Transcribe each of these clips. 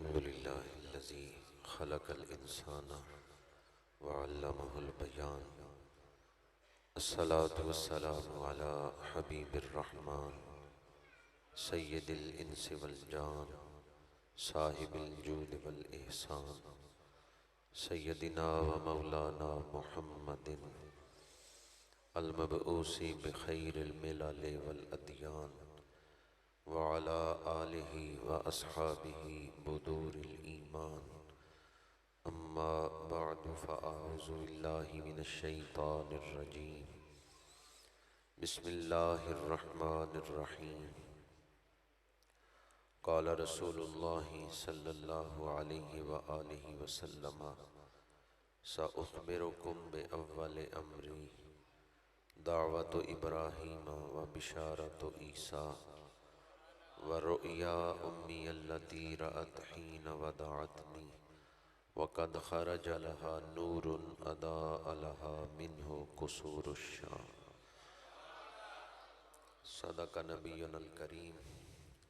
अल्हम्दुलिल्लाहिल्लज़ी खलक़ल इंसाना व अल्लमहुल बयान। अस्सलातु वस्सलामु अला हबीबिर रहमान सय्यदिल इंसि वल जान साहिबिल जूद वल ihसान सय्यदिना व मौलाना मुहम्मदिन अल मबऊसी बिखैरिल मिलल वल अदयान व अला आलिहि व अस्हाबिहि बुदूरिल ईमान। अम्मा बअदु फ़अऊज़ु बिल्लाहि मिनश शैतानिर रजीम। बिस्मिल्लाहिर रहमानिर रहीम। क़ाल रसूलुल्लाहि सल्लल्लाहु अलैहि व आलिहि वसल्लम सउख़बिरुकुम बिअव्वलि अम्री दावतु इब्राहीम व बिशारतु ईसा व रुअया उम्मी अल्लती रअत हीन वदअतनी वक़द ख़रज लहा नूरुन अदाअ लहा मिन्हु कुसूरुश्शाम। सदक़ नबियुल करीम।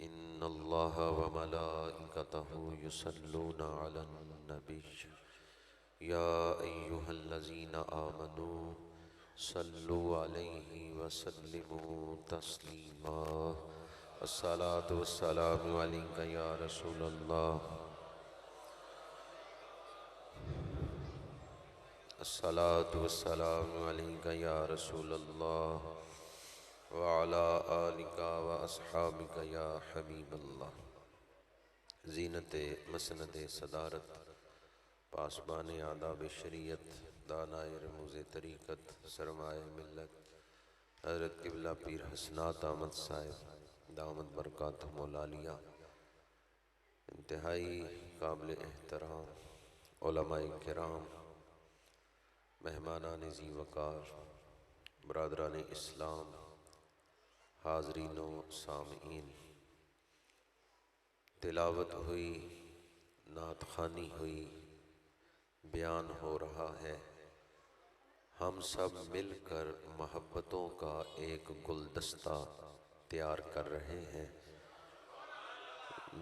इन्नल्लाह व मलाइकतहु युसल्लूना अलन नबिय्य या अय्युहल्लज़ीना आमनू सल्लु अलैहि व सल्लिमू तस्लीमा। अस्सलातु वस्सलामु अलैका या रसूलल्लाह। अस्सलातु वस्सलामु अलैका या रसूलल्लाह व अला आलिका व अस्हाबिका या हबीबल्लाह। ज़ीनत मसनद सदारत पासबान आदाब शरीयत दानाए रमूज़ तरीक़त सरमाए मिल्लत हज़रत क़िबला पीर हसनात अहमद साहिब दामद बरकातुहुम मौलालिया। इंतहाई काबिल एहतराम उलमाए किराम, मेहमानान ज़ी वक़ार, बरादरान इस्लाम, हाज़रीन व सामीन। तिलावत हुई, नात ख़ानी हुई, बयान हो रहा है। हम सब मिलकर मोहब्बतों का एक गुलदस्ता तैयार कर रहे हैं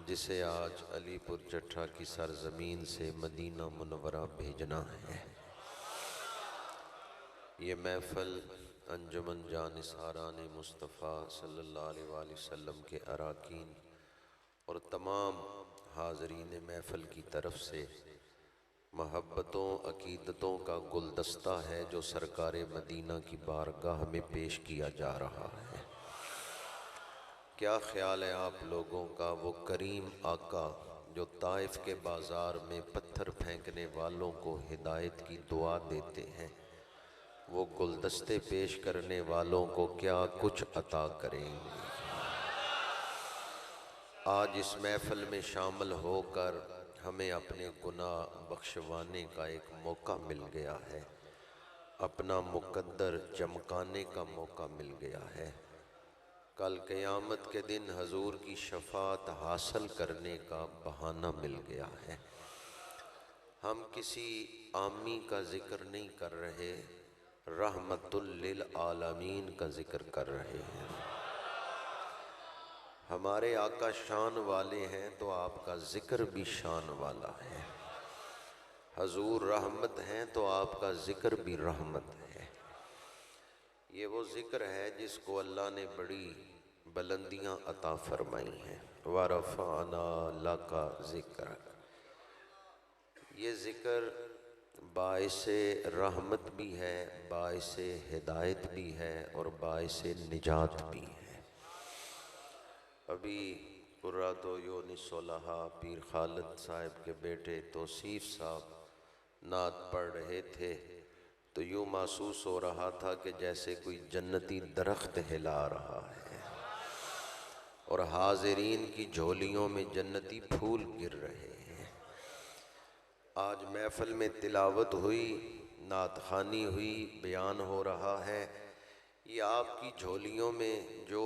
जिसे आज अलीपुर जट्ठा की सरज़मीन से मदीना मुनव्वरा भेजना है। ये महफ़ल अंजुमन जानिसारान मुस्तफ़ा सल्लल्लाहु अलैहि वसल्लम के अराकीन और तमाम हाज़रीन महफ़ल की तरफ से मोहब्बतों अक़ीदतों का गुलदस्ता है जो सरकार मदीना की बारगाह में पेश किया जा रहा है। क्या ख़्याल है आप लोगों का, वो करीम आका जो ताइफ के बाज़ार में पत्थर फेंकने वालों को हिदायत की दुआ देते हैं, वो गुलदस्ते पेश करने वालों को क्या कुछ अता करेंगे। आज इस महफ़िल में शामिल होकर हमें अपने गुनाह बख्शवाने का एक मौका मिल गया है, अपना मुक़द्दर चमकाने का मौका मिल गया है। कल क़यामत के दिन हजूर की शफ़ाअत हासिल करने का बहाना मिल गया है। हम किसी आमी का ज़िक्र नहीं कर रहे, रहमतुल लिल आलमीन का ज़िक्र कर रहे हैं। हमारे आका शान वाले हैं तो आपका ज़िक्र भी शान वाला है। हजूर रहमत हैं तो आपका ज़िक्र भी रहमत है। ये वो ज़िक्र है जिसको अल्लाह ने बड़ी बुलंदियाँ अता फरमाई हैं। व रफ़अना लका ज़िक्रक। ये ज़िक्र बाइसे रहमत भी है, बाइसे हिदायत भी है और बाइसे निजात भी है। अभी कुर्रातो योनिसोलहा पीर खालिद साहब के बेटे तौसीफ़ साहब नात पढ़ रहे थे तो यूँ महसूस हो रहा था कि जैसे कोई जन्नती दरख्त हिला रहा है और हाज़रीन की झोलियों में जन्नती फूल गिर रहे हैं। आज महफ़िल में तिलावत हुई, नात ख़ानी हुई, बयान हो रहा है। ये आपकी झोलियों में जो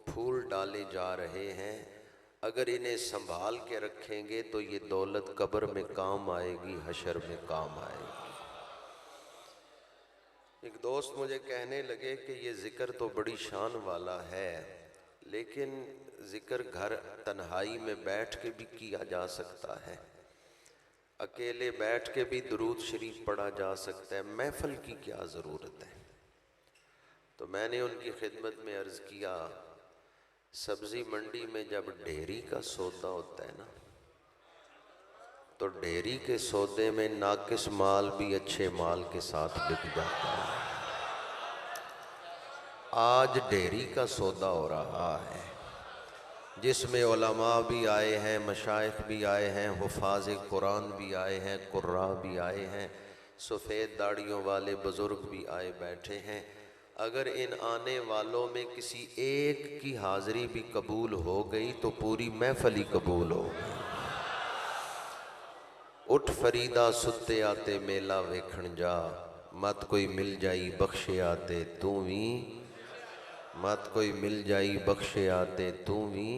फूल डाले जा रहे हैं, अगर इन्हें संभाल के रखेंगे तो ये दौलत कब्र में काम आएगी, हशर में काम आएगी। एक दोस्त मुझे कहने लगे कि ये ज़िक्र तो बड़ी शान वाला है, लेकिन ज़िक्र घर तन्हाई में बैठ के भी किया जा सकता है, अकेले बैठ के भी दुरूद शरीफ पढ़ा जा सकता है। महफिल की क्या ज़रूरत है? तो मैंने उनकी खिदमत में अर्ज़ किया, सब्ज़ी मंडी में जब ढेरी का सौदा होता है ना, तो ढेरी के सौदे में नाकिस माल भी अच्छे माल के साथ बिक जाता है। आज ढेरी का सौदा हो रहा है जिसमें उलमा भी आए हैं, मशाइख भी आए हैं, हुफ़ाज़ कुरान भी आए हैं, कुर्रा भी आए हैं, सफ़ेद दाढ़ियों वाले बुज़ुर्ग भी आए बैठे हैं। अगर इन आने वालों में किसी एक की हाज़िरी भी कबूल हो गई तो पूरी महफ़िल ही कबूल हो गई। उठ फरीदा सुते आते मेला वेखण जा, मत कोई मिल जाई बख्शे आते तू भी, मत कोई मिल जाई बख्शे आते तू भी।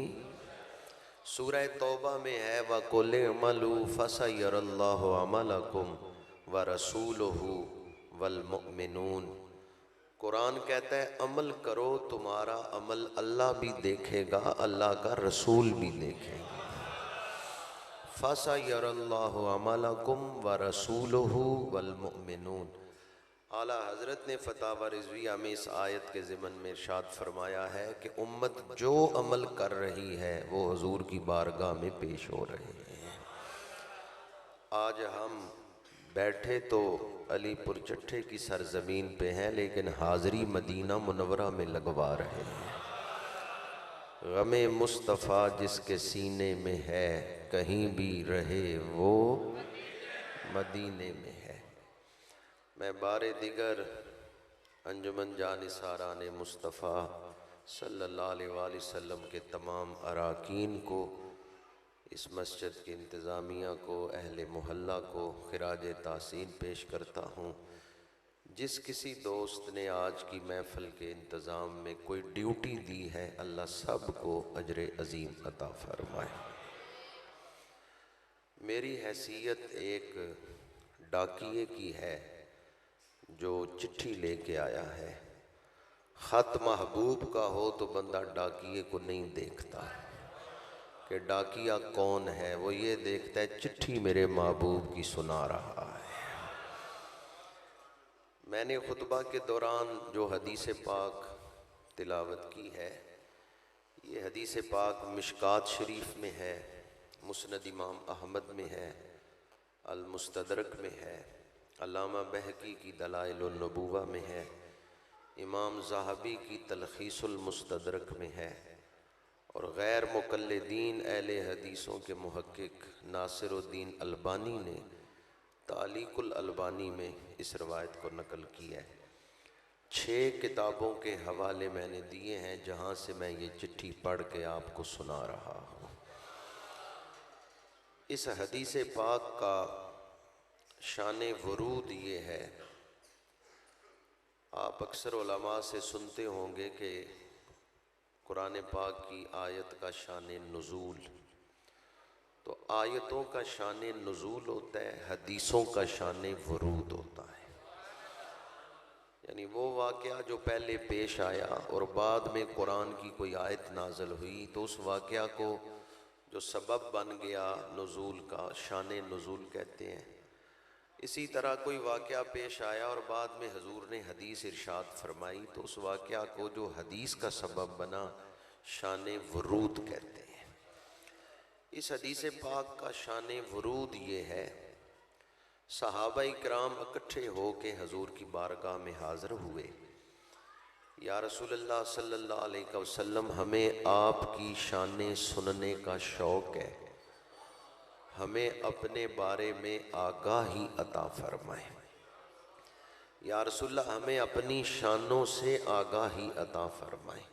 सूरह तौबा में है, व कुल अमलू फसयरल्लाहु अमलकुम व रसूलुहु वल मुमिनून। कुरान कहता है अमल करो, तुम्हारा अमल अल्लाह भी देखेगा, अल्लाह का रसूल भी देखेगा। फसयरल्लाहु अमलकुम व रसूलुहु वल मुमिनून। आला हज़रत ने फतावा रिज़विया में इस आयत के ज़िमन में इरशाद फरमाया है कि उम्मत जो अमल कर रही है वो हुज़ूर की बारगाह में पेश हो रहे हैं। आज हम बैठे तो अलीपुर चट्ठे की सरजमीन पे हैं, लेकिन हाज़री मदीना मुनव्वरा में लगवा रहे हैं। गमे मुस्तफ़ा जिसके सीने में है, कहीं भी रहे वो मदीने में है। मैं बारे दिगर अंजुमन जानिसारान मुस्तफ़ा सल्लल्लाहु अलैहि वसल्लम के तमाम अराकीन को, इस मस्जिद की इंतज़ामिया को, अहले मोहल्ला को खिराज तासीन पेश करता हूँ। जिस किसी दोस्त ने आज की महफ़िल के इंतज़ाम में कोई ड्यूटी दी है, अल्लाह सब को अजर अज़ीम अता फरमाए। मेरी हैसियत एक डाकिए की है जो चिट्ठी लेके आया है। ख़त महबूब का हो तो बंदा डाकिए को नहीं देखता कि डाकिया कौन है, वो ये देखता है चिट्ठी मेरे महबूब की सुना रहा है। मैंने खुतबा के दौरान जो हदीस पाक तिलावत की है, ये हदीस पाक मिशकात शरीफ में है, मुस्नद इमाम अहमद में है, अल मुस्तदरक में है, अल्लामा बहकी की दलाइलुन नबुव्वा में है, इमाम ज़हाबी की तलखीसुल मुस्तदरक में है, और गैर मुक़ल्लिदीन अहले हदीसों के मुहक्किक नासिरुद्दीन अलबानी ने तालीकुल अलबानी में इस रवायत को नकल किया है। 6 किताबों के हवाले मैंने दिए हैं जहाँ से मैं ये चिट्ठी पढ़ के आपको सुना रहा हूँ। इस हदीस पाक का शान वरूद ये है, आप अक्सर उलमा से सुनते होंगे कि कुरान पाक की आयत का शान नुज़ूल, तो आयतों का शान नुज़ूल होता है, हदीसों का शान वरूद होता है। यानी वो वाक़या जो पहले पेश आया और बाद में कुरान की कोई आयत नाज़िल हुई, तो उस वाक़या को जो सबब बन गया नुज़ूल का, शान नुज़ूल कहते हैं। इसी तरह कोई वाक़या पेश आया और बाद में हुज़ूर ने हदीस इरशाद फरमाई, तो उस वाक़या को जो हदीस का सबब बना, शान वरूद कहते हैं। इस हदीस पाक का शान वरूद ये है, सहाबा इकराम इकट्ठे हो के हुज़ूर की बारगाह में हाज़िर हुए। या रसूलल्लाह सल्लल्लाहु अलैहि वसल्लम, हमें आपकी शान सुनने का शौक़ है, हमें अपने बारे में आगाही अता फरमाए। या रसूलल्लाह, हमें अपनी शानों से आगाही अता फरमाए।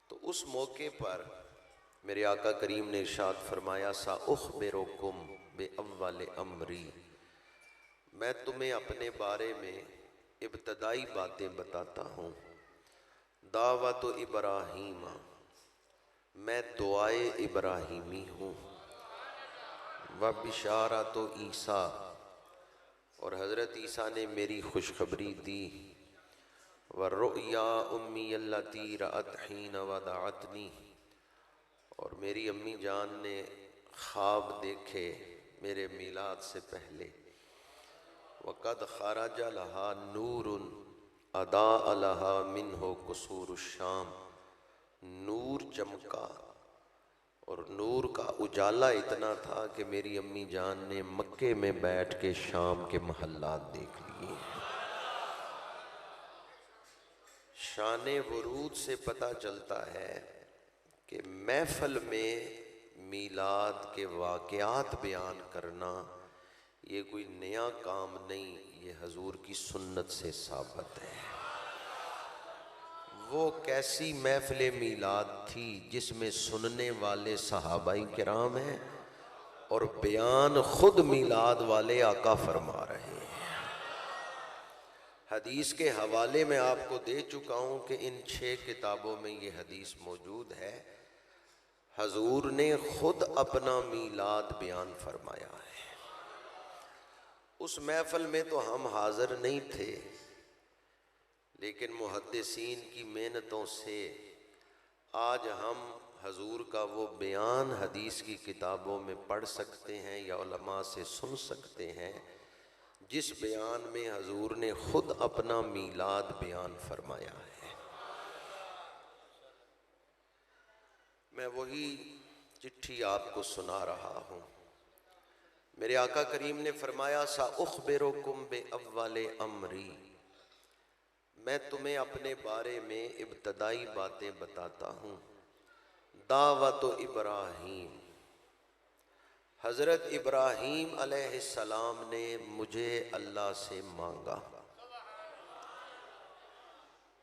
तो उस मौके पर मेरे आका करीम ने इरशाद फरमाया, सा उख़बिरुकुम बि अव्वल अमरी, मैं तुम्हें अपने बारे में इब्तदाई बातें बताता हूँ। दावत इब्राहीम, मैं दुआए इब्राहीमी हूँ। व बिशारत ईसा, और हज़रत ईसा ने मेरी खुशखबरी दी। वरुया उम्मी अल्लती रअत हीन वदअतनी, और मेरी अम्मी जान ने ख्वाब देखे मेरे मिलाद से पहले। वक़द खरज लहा नूरुन अदा लहा मिन्हु कुसूर शाम, नूर चमका और नूर का उजाला इतना था कि मेरी अम्मी जान ने मक्के में बैठ के शाम के महल्लात देख लिए। शाने वरूद से पता चलता है कि महफल में मीलाद के वाक़यात बयान करना ये कोई नया काम नहीं, ये हजूर की सुन्नत से साबित है। वो कैसी महफिल मीलाद थी जिसमें सुनने वाले सहाबाई किराम हैं और बयान खुद मीलाद वाले आका फरमा रहे हैं। हदीस के हवाले में आपको दे चुका हूँ कि इन 6 किताबों में ये हदीस मौजूद है। हजूर ने खुद अपना मीलाद बयान फरमाया है। उस महफिल में तो हम हाजिर नहीं थे, लेकिन मुहद्दिसीन की मेहनतों से आज हम हजूर का वो बयान हदीस की किताबों में पढ़ सकते हैं या उलमा से सुन सकते हैं, जिस बयान में हजूर ने खुद अपना मीलाद बयान फरमाया है। मैं वही चिट्ठी आपको सुना रहा हूँ। मेरे आका करीम ने फरमाया, सा उखबिरुकुम बे अव्वले अमरी, मैं तुम्हें अपने बारे में इब्तदाई बातें बताता हूँ। दावत इब्राहीम, हज़रत इब्राहीम अलैहिस्सलाम ने मुझे अल्लाह से मांगा।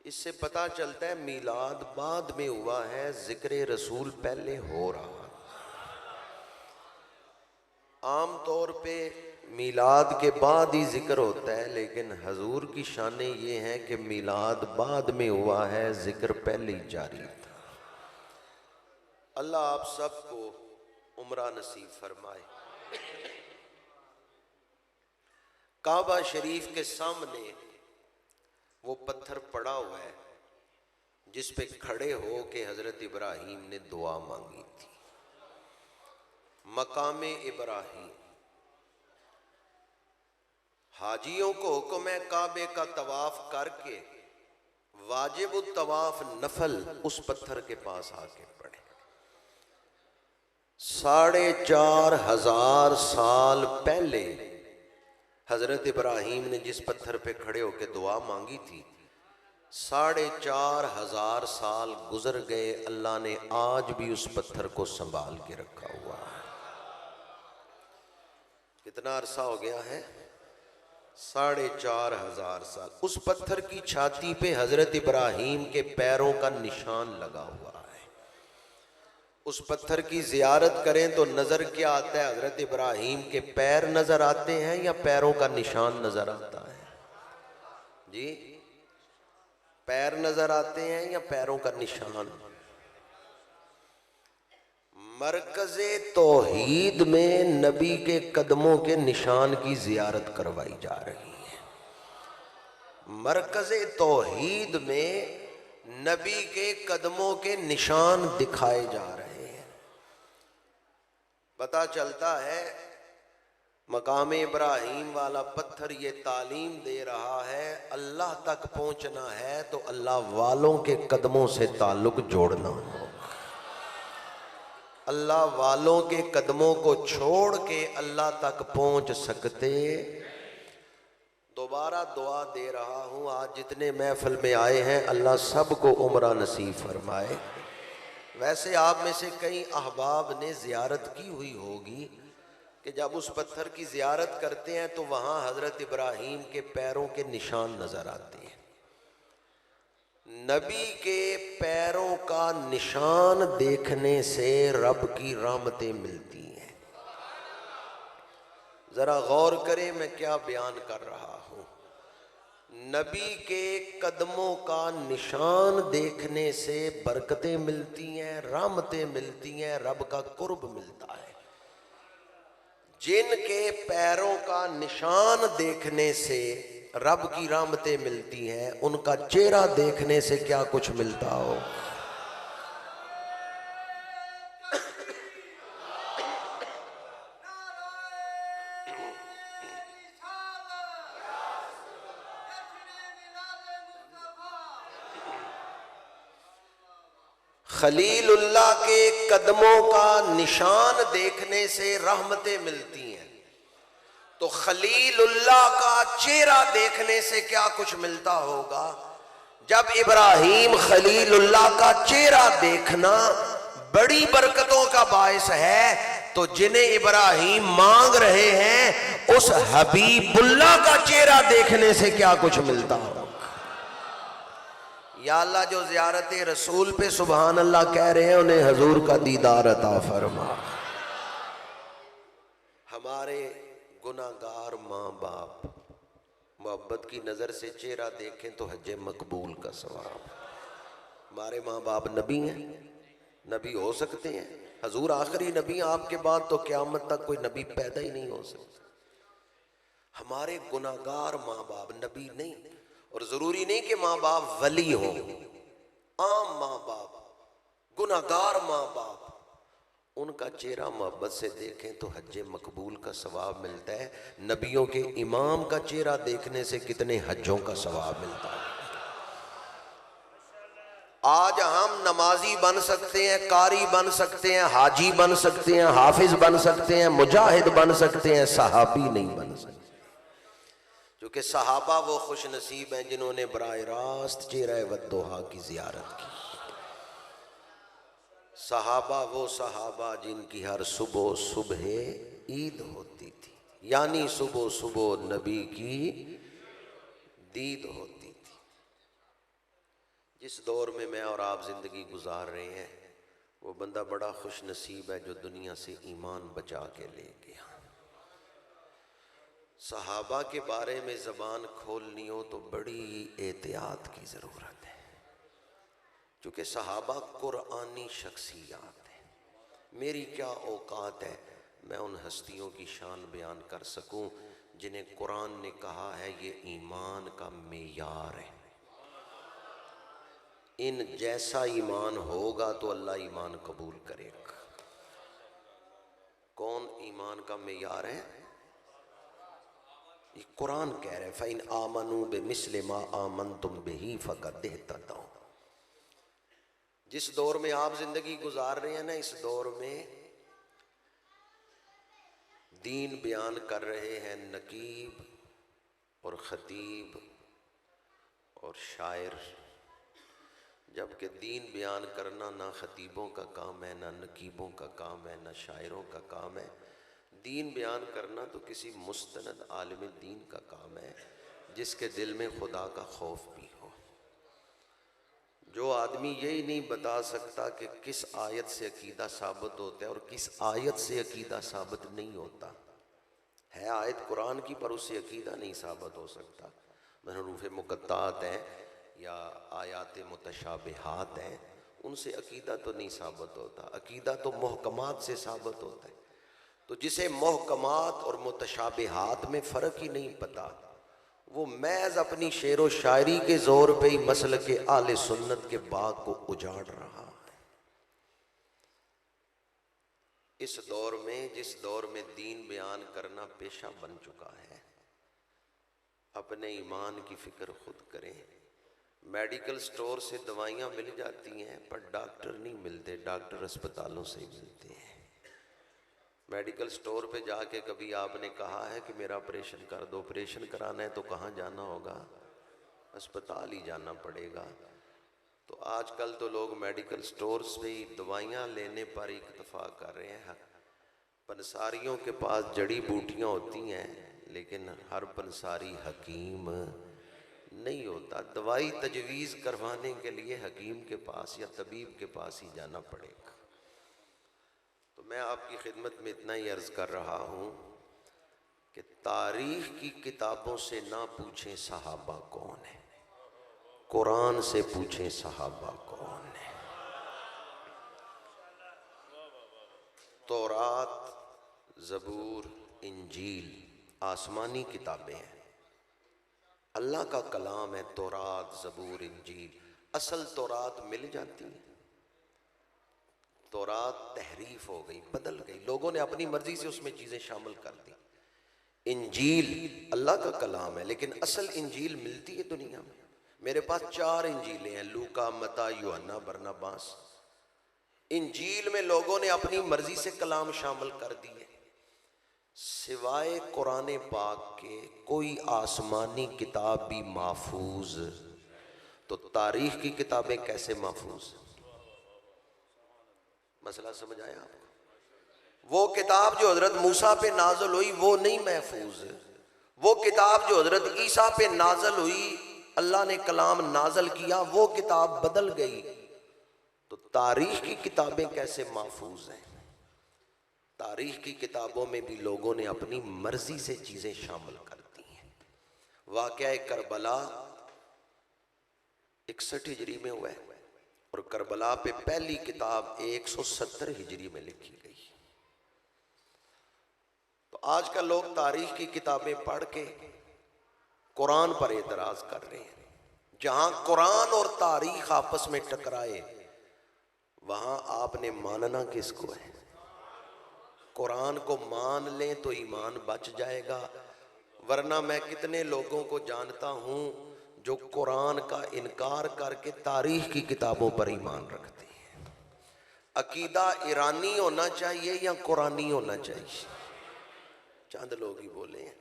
इससे पता चलता है मीलाद बाद में हुआ है, जिक्र रसूल पहले हो रहा। आम तौर पे मीलाद के बाद ही जिक्र होता है, लेकिन हजूर की शाने ये हैं कि मीलाद बाद में हुआ है, जिक्र पहले ही जारी था। अल्लाह आप सबको उम्रा नसीब फरमाए। काबा शरीफ के सामने वो पत्थर पड़ा हुआ है जिस पे खड़े हो के हजरत इब्राहीम ने दुआ मांगी थी। मकामे इब्राहीम, हाजियों को हुक्म है काबे का तवाफ करके वाजिब तवाफ नफल उस पत्थर के पास आके पड़े। 4,500 साल पहले हजरत इब्राहीम ने जिस पत्थर पे खड़े होकर दुआ मांगी थी, 4,500 साल गुजर गए, अल्लाह ने आज भी उस पत्थर को संभाल के रखा हुआ है। कितना अरसा हो गया है? 4,500 साल। उस पत्थर की छाती पे हजरत इब्राहीम के पैरों का निशान लगा हुआ है। उस पत्थर की जियारत करें तो नजर क्या आता है? हजरत इब्राहीम के पैर नजर आते हैं या पैरों का निशान नजर आता है? जी, पैर नजर आते हैं या पैरों का निशान? मरकज़े तौहीद में नबी के कदमों के निशान की जियारत करवाई जा रही है। मरकज़े तौहीद में नबी के कदमों के निशान दिखाए जा रहे हैं। पता चलता है मकाम इब्राहीम वाला पत्थर ये तालीम दे रहा है, अल्लाह तक पहुंचना है तो अल्लाह वालों के कदमों से ताल्लुक जोड़ना हो। अल्लाह वालों के कदमों को छोड़ के अल्लाह तक पहुंच सकते। दोबारा दुआ दे रहा हूँ, आज जितने महफिल में आए हैं अल्लाह सबको उम्रा नसीब फरमाए। वैसे आप में से कई अहबाब ने ज़ियारत की हुई होगी कि जब उस पत्थर की ज़ियारत करते हैं तो वहाँ हज़रत इब्राहीम के पैरों के निशान नज़र आते हैं। नबी के पैरों का निशान देखने से रब की रहमतें मिलती हैं। ज़रा गौर करें मैं क्या बयान कर रहा हूँ। नबी के कदमों का निशान देखने से बरकतें मिलती हैं, रहमतें मिलती हैं, रब का कुर्ब मिलता है। जिनके पैरों का निशान देखने से रब की रहमतें मिलती हैं, उनका चेहरा देखने से क्या कुछ मिलता हो। खलीलुल्लाह के कदमों का निशान देखने से रहमतें मिलती हैं, तो खलीलुल्लाह का चेहरा देखने से क्या कुछ मिलता होगा। जब इब्राहीम खलीलुल्लाह का चेहरा देखना बड़ी बरकतों का बायस है, तो जिन्हें इब्राहीम मांग रहे हैं उस हबीबुल्लाह का चेहरा देखने से क्या कुछ मिलता होगा। या अल्लाह, जो ज़ियारत रसूल पे सुभान अल्लाह कह रहे हैं उन्हें हजूर का दीदार अता फरमा। हमारे गुनाहगार माँ बाप मोहब्बत की नज़र से चेहरा देखें तो हज मकबूल का सवाब। हमारे माँ बाप नबी हैं, नबी हो सकते हैं, हजूर आखिरी नबी, आपके बाद तो क़यामत तक कोई नबी पैदा ही नहीं हो सकता। हमारे गुनाहगार माँ बाप नबी नहीं, और ज़रूरी नहीं कि माँ बाप वली हो, आम माँ बाप, गुनाहगार माँ बाप, उनका चेहरा मोहब्बत से देखें तो हज मकबूल का सवाब मिलता है। नबियों के इमाम का चेहरा देखने से कितने हज्जों का सवाब मिलता है। आज हम नमाजी बन सकते हैं, कारी बन सकते हैं, हाजी बन सकते हैं, हाफिज बन सकते हैं, मुजाहिद बन सकते हैं, सहाबी नहीं बन सकते। क्योंकि सहाबा वो खुश नसीब हैं जिन्होंने बराह रास्त चेहरा वद्दुहा की जियारत की। सहाबा वो सहाबा जिनकी हर सुबह सुबह ईद होती थी, यानी सुबह सुबह नबी की दीद होती थी। जिस दौर में मैं और आप जिंदगी गुजार रहे हैं, वो बंदा बड़ा खुश नसीब है जो दुनिया से ईमान बचा के ले गया। सहाबा के बारे में ज़बान खोलनी हो तो बड़ी एहतियात की ज़रूरत है, क्योंकि सहाबा कुरानी शख्सियात है। मेरी क्या औकात है मैं उन हस्तियों की शान बयान कर सकूं जिन्हें कुरान ने कहा है ये ईमान का मेयार है। इन जैसा ईमान होगा तो अल्लाह ईमान कबूल करेगा। कौन ईमान का मेयार है? ये कुरान कह रहे हैं, फ़इन आमनू बिमिस्लि मा आमनतुम बिही फ़क़द इहतदौ। जिस दौर में आप जिंदगी गुजार रहे हैं ना, इस दौर में दीन बयान कर रहे हैं नकीब और खतीब और शायर, जबकि दीन बयान करना ना खतीबों का काम है, ना नकीबों का काम है, ना शायरों का काम है। दीन बयान करना तो किसी मुस्तनद आलिम दीन का काम है जिसके दिल में खुदा का खौफ भी हो। जो आदमी यही नहीं बता सकता कि किस आयत से अकीदा साबित होता है और किस आयत से अकीदा साबित नहीं होता है, आयत कुरान की पर उससे अकीदा नहीं साबित हो सकता। महरूफ मुक़त्तात हैं या आयात मुतशाबिहात हैं, उनसे अकीदा तो नहीं साबित होता। अकीदा तो मुहकमात से साबित होता है। तो जिसे मुहकमात और मुतशाबिहात में फ़र्क ही नहीं पता, वो महज अपनी शेर व शायरी के ज़ोर पे ही मसल के आले सुन्नत के बाग को उजाड़ रहा है। इस दौर में, जिस दौर में दीन बयान करना पेशा बन चुका है, अपने ईमान की फ़िक्र खुद करें। मेडिकल स्टोर से दवाइयाँ मिल जाती हैं पर डॉक्टर नहीं मिलते, डॉक्टर अस्पतालों से ही मिलते हैं। मेडिकल स्टोर पे जाके कभी आपने कहा है कि मेरा ऑपरेशन कर दो? ऑपरेशन कराना है तो कहाँ जाना होगा? अस्पताल ही जाना पड़ेगा। तो आजकल तो लोग मेडिकल स्टोर्स पे ही दवाइयाँ लेने पर ही इक्तफा कर रहे हैं। पंसारियों के पास जड़ी बूटियाँ होती हैं, लेकिन हर पंसारी हकीम नहीं होता। दवाई तजवीज़ करवाने के लिए हकीम के पास या तबीब के पास ही जाना पड़ेगा। तो मैं आपकी खिदमत में इतना ही अर्ज़ कर रहा हूँ कि तारीख़ की किताबों से ना पूछें सहाबा कौन है, कुरान से पूछें सहाबा कौन है। तौरात, ज़बूर, इंजील आसमानी किताबें हैं, अल्लाह का कलाम है तौरात, ज़बूर, इंजील। असल तौरात मिल जाती है, तौरात तहरीफ हो गई, बदल गई, लोगों ने अपनी मर्जी से उसमें चीज़ें शामिल कर दी। इंजील अल्लाह का कलाम है, लेकिन असल इंजील मिलती है दुनिया में। मेरे पास 4 इंजीलें हैं, लूका, मत्ता, यूहन्ना, बरनबास। इंजील में लोगों ने अपनी मर्जी से कलाम शामिल कर दिए। सिवाय कुरान पाक के कोई आसमानी किताब भी महफूज, तो तारीख की किताबें कैसे महफूज? मसला समझ आया आपको? वो किताब जो हजरत मूसा पे नाजल हुई वो नहीं महफूज। वो किताब जो हजरत ईसा पे नाजल हुई, अल्लाह ने कलाम नाजल किया, वो किताब बदल गई, तो तारीख की किताबें कैसे महफूज हैं? तारीख की किताबों में भी लोगों ने अपनी मर्जी से चीजें शामिल कर दी हैं। वाक़या करबला 61 हिजरी में हुआ है और करबला पे पहली किताब 170 हिजरी में लिखी गई। तो आजकल लोग तारीख की किताबें पढ़ के कुरान पर एतराज कर रहे हैं। जहां कुरान और तारीख आपस में टकराए, वहां आपने मानना किसको है? कुरान को मान लें तो ईमान बच जाएगा, वरना मैं कितने लोगों को जानता हूं जो कुरान का इनकार करके तारीख की किताबों पर ईमान रखते हैं। अकीदा ईरानी होना चाहिए या कुरानी होना चाहिए? चंद लोग ही बोले हैं।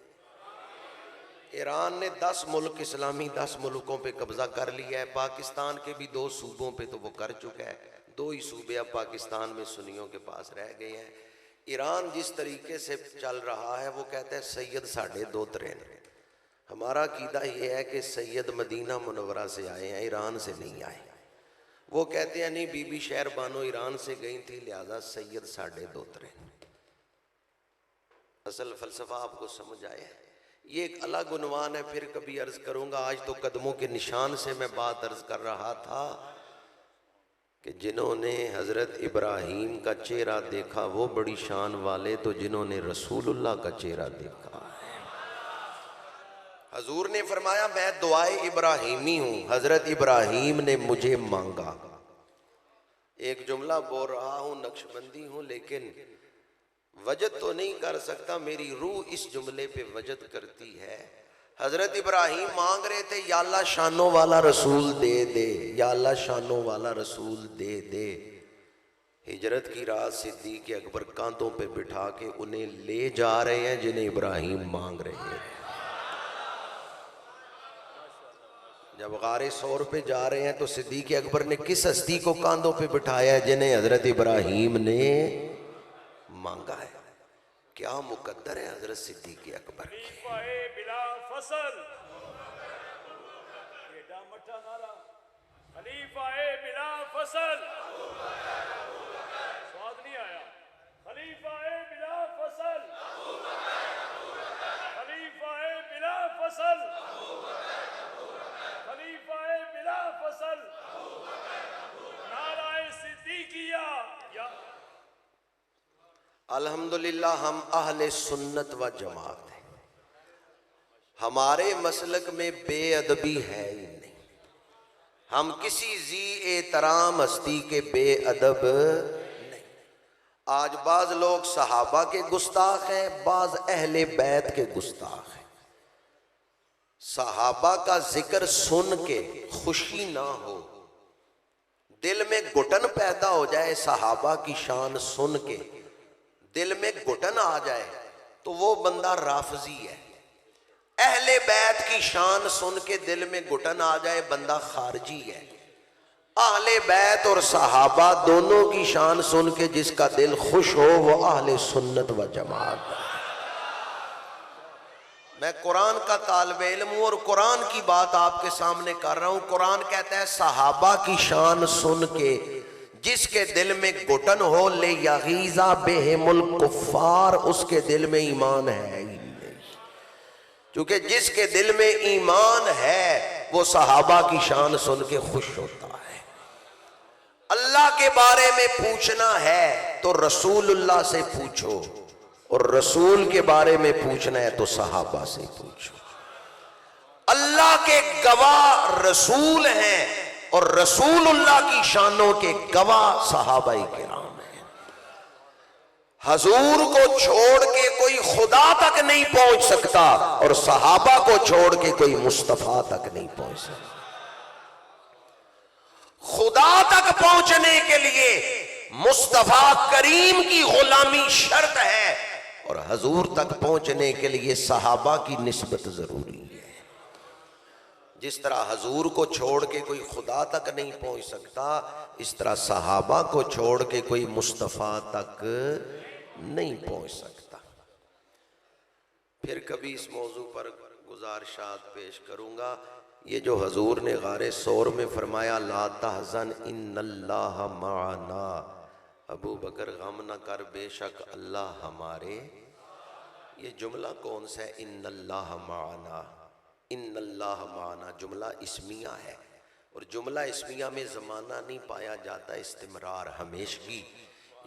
ईरान ने 10 मुल्क इस्लामी 10 मुल्कों पे कब्जा कर लिया है। पाकिस्तान के भी 2 सूबों पे तो वो कर चुका है। 2 ही सूबे अब पाकिस्तान में सुन्नियों के पास रह गए हैं। ईरान जिस तरीके से चल रहा है, वो कहते हैं सैयद साढ़े 2 तरेन। हमारा अकीदा ये है कि सैयद मदीना मुनव्वरा से आए हैं, ईरान से नहीं आए। वो कहते हैं नहीं, बीबी शहर बानो ईरान से गई थी, लिहाजा सैयद साढ़े 2 तरेन। असल फलसफा आपको समझ आया है? ये एक अलग उन्वान है, फिर कभी अर्ज करूंगा। आज तो कदमों के निशान से मैं बात अर्ज कर रहा था कि जिन्होंने हजरत इब्राहीम का चेहरा देखा वो बड़ी शान वाले, तो जिन्होंने रसूलुल्लाह का चेहरा देखा, हजूर ने फरमाया मैं दुआए इब्राहीमी हूं, हजरत इब्राहीम ने मुझे मांगा। एक जुमला बोल रहा हूं, नक्शबंदी हूं, लेकिन वजद तो नहीं कर सकता, मेरी रूह इस जुमले पे वजद करती है। हजरत इब्राहीम मांग रहे थे, या अल्लाह शानों वाला रसूल दे दे, या अल्लाह शानों वाला रसूल दे दे। हिजरत की रात सिद्दीक़ अकबर कांधों पे बिठा के उन्हें ले जा रहे हैं जिन्हें इब्राहीम मांग रहे हैं। जब गारे सौर पे जा रहे हैं तो सिद्दीक़ अकबर ने किस हस्ती को कांधों पे बिठाया है? जिन्हें हजरत इब्राहीम ने मांगा है। क्या मुकद्दर है हजरत सिद्दीक़ अकबर की। अल्हम्दुलिल्लाह हम अहले सुन्नत व जमात हैं। हमारे मसलक में बेअदबी है ही नहीं। हम किसी जी एहतराम हस्ती के बेअदब नहीं। आज बाज लोग सहाबा के गुस्ताख हैं, बाज अहले बैत के गुस्ताख हैं। सहाबा का जिक्र सुन के खुशी ना हो, दिल में घुटन पैदा हो जाए, सहाबा की शान सुन के दिल में घुटन आ जाए, तो वो बंदा राफजी है। अहले बैत की शान सुन के दिल में घुटन आ जाए, बंदा खारजी है। अहले बैत और सहाबा दोनों की शान सुन के जिसका दिल खुश हो, वो अहले सुन्नत व जमात है। मैं कुरान का तालिबे इल्म हूं और कुरान की बात आपके सामने कर रहा हूं। कुरान कहता है सहाबा की शान सुन के जिसके दिल में घुटन हो, ले यगीज़ा बेहिमुल कुफ्फार, उसके दिल में ईमान है ही नहीं। क्योंकि जिसके दिल में ईमान है वो सहाबा की शान सुन के खुश होता है। अल्लाह के बारे में पूछना है तो रसूलुल्लाह से पूछो, और रसूल के बारे में पूछना है तो सहाबा से पूछो। अल्लाह के गवाह रसूल हैं और रसूलुल्लाह की शानों के गवाह सहाबाई किराम हैं। हजूर को छोड़ के कोई खुदा तक नहीं पहुंच सकता और सहाबा को छोड़ के कोई मुस्तफा तक नहीं पहुंच सकता। खुदा तक पहुंचने के लिए मुस्तफा करीम की गुलामी शर्त है और हजूर तक पहुंचने के लिए सहाबा की निस्बत जरूरी है। जिस तरह हजूर को छोड़ के कोई खुदा तक नहीं पहुंच सकता, इस तरह सहाबा को छोड़ के कोई मुस्तफा तक नहीं पहुंच सकता। फिर कभी इस मौजू पर गुजारिशात पेश करूंगा। ये जो हजूर ने गारे सौर में फरमाया ला तहज़न इन्नल्लाह माना, अबू बकर गम न कर बेशक अल्लाह हमारे, ये जुमला कौन सा है? इन्नल्लाह माना, इन्नल्लाह माना जुमला इस्मिया है और जुमला इस्मिया में ज़माना नहीं पाया जाता, इस्तिमरार, हमेशगी।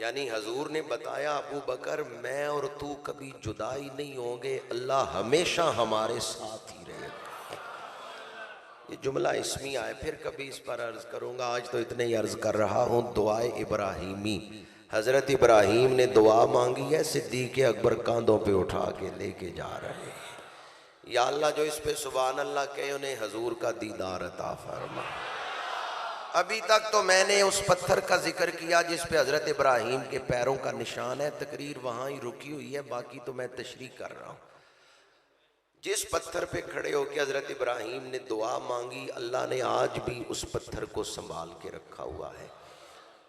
यानी हजूर ने बताया अबू बकर मैं और तू कभी जुदा ही नहीं होंगे, अल्लाह हमेशा हमारे साथ ही रहेगा। ये जुमला इस्मिया है। फिर कभी इस पर अर्ज करूंगा, आज तो इतने ही अर्ज कर रहा हूँ। दुआए इब्राहिमी, हजरत इब्राहिम ने दुआ मांगी है, सिद्दीक़ अकबर कांधों पे उठा के लेके जा रहे हैं। या अल्लाह जो इस पे सुभान अल्लाह कहे उन्हें हजूर का दीदार अता फरमा। अभी तक तो मैंने उस पत्थर का जिक्र किया जिस पे हजरत इब्राहिम के पैरों का निशान है, तकरीर वहां ही रुकी हुई है, बाकी तो मैं तशरीह कर रहा हूँ। जिस पत्थर पे खड़े होकर हजरत इब्राहिम ने दुआ मांगी, अल्लाह ने आज भी उस पत्थर को संभाल के रखा हुआ है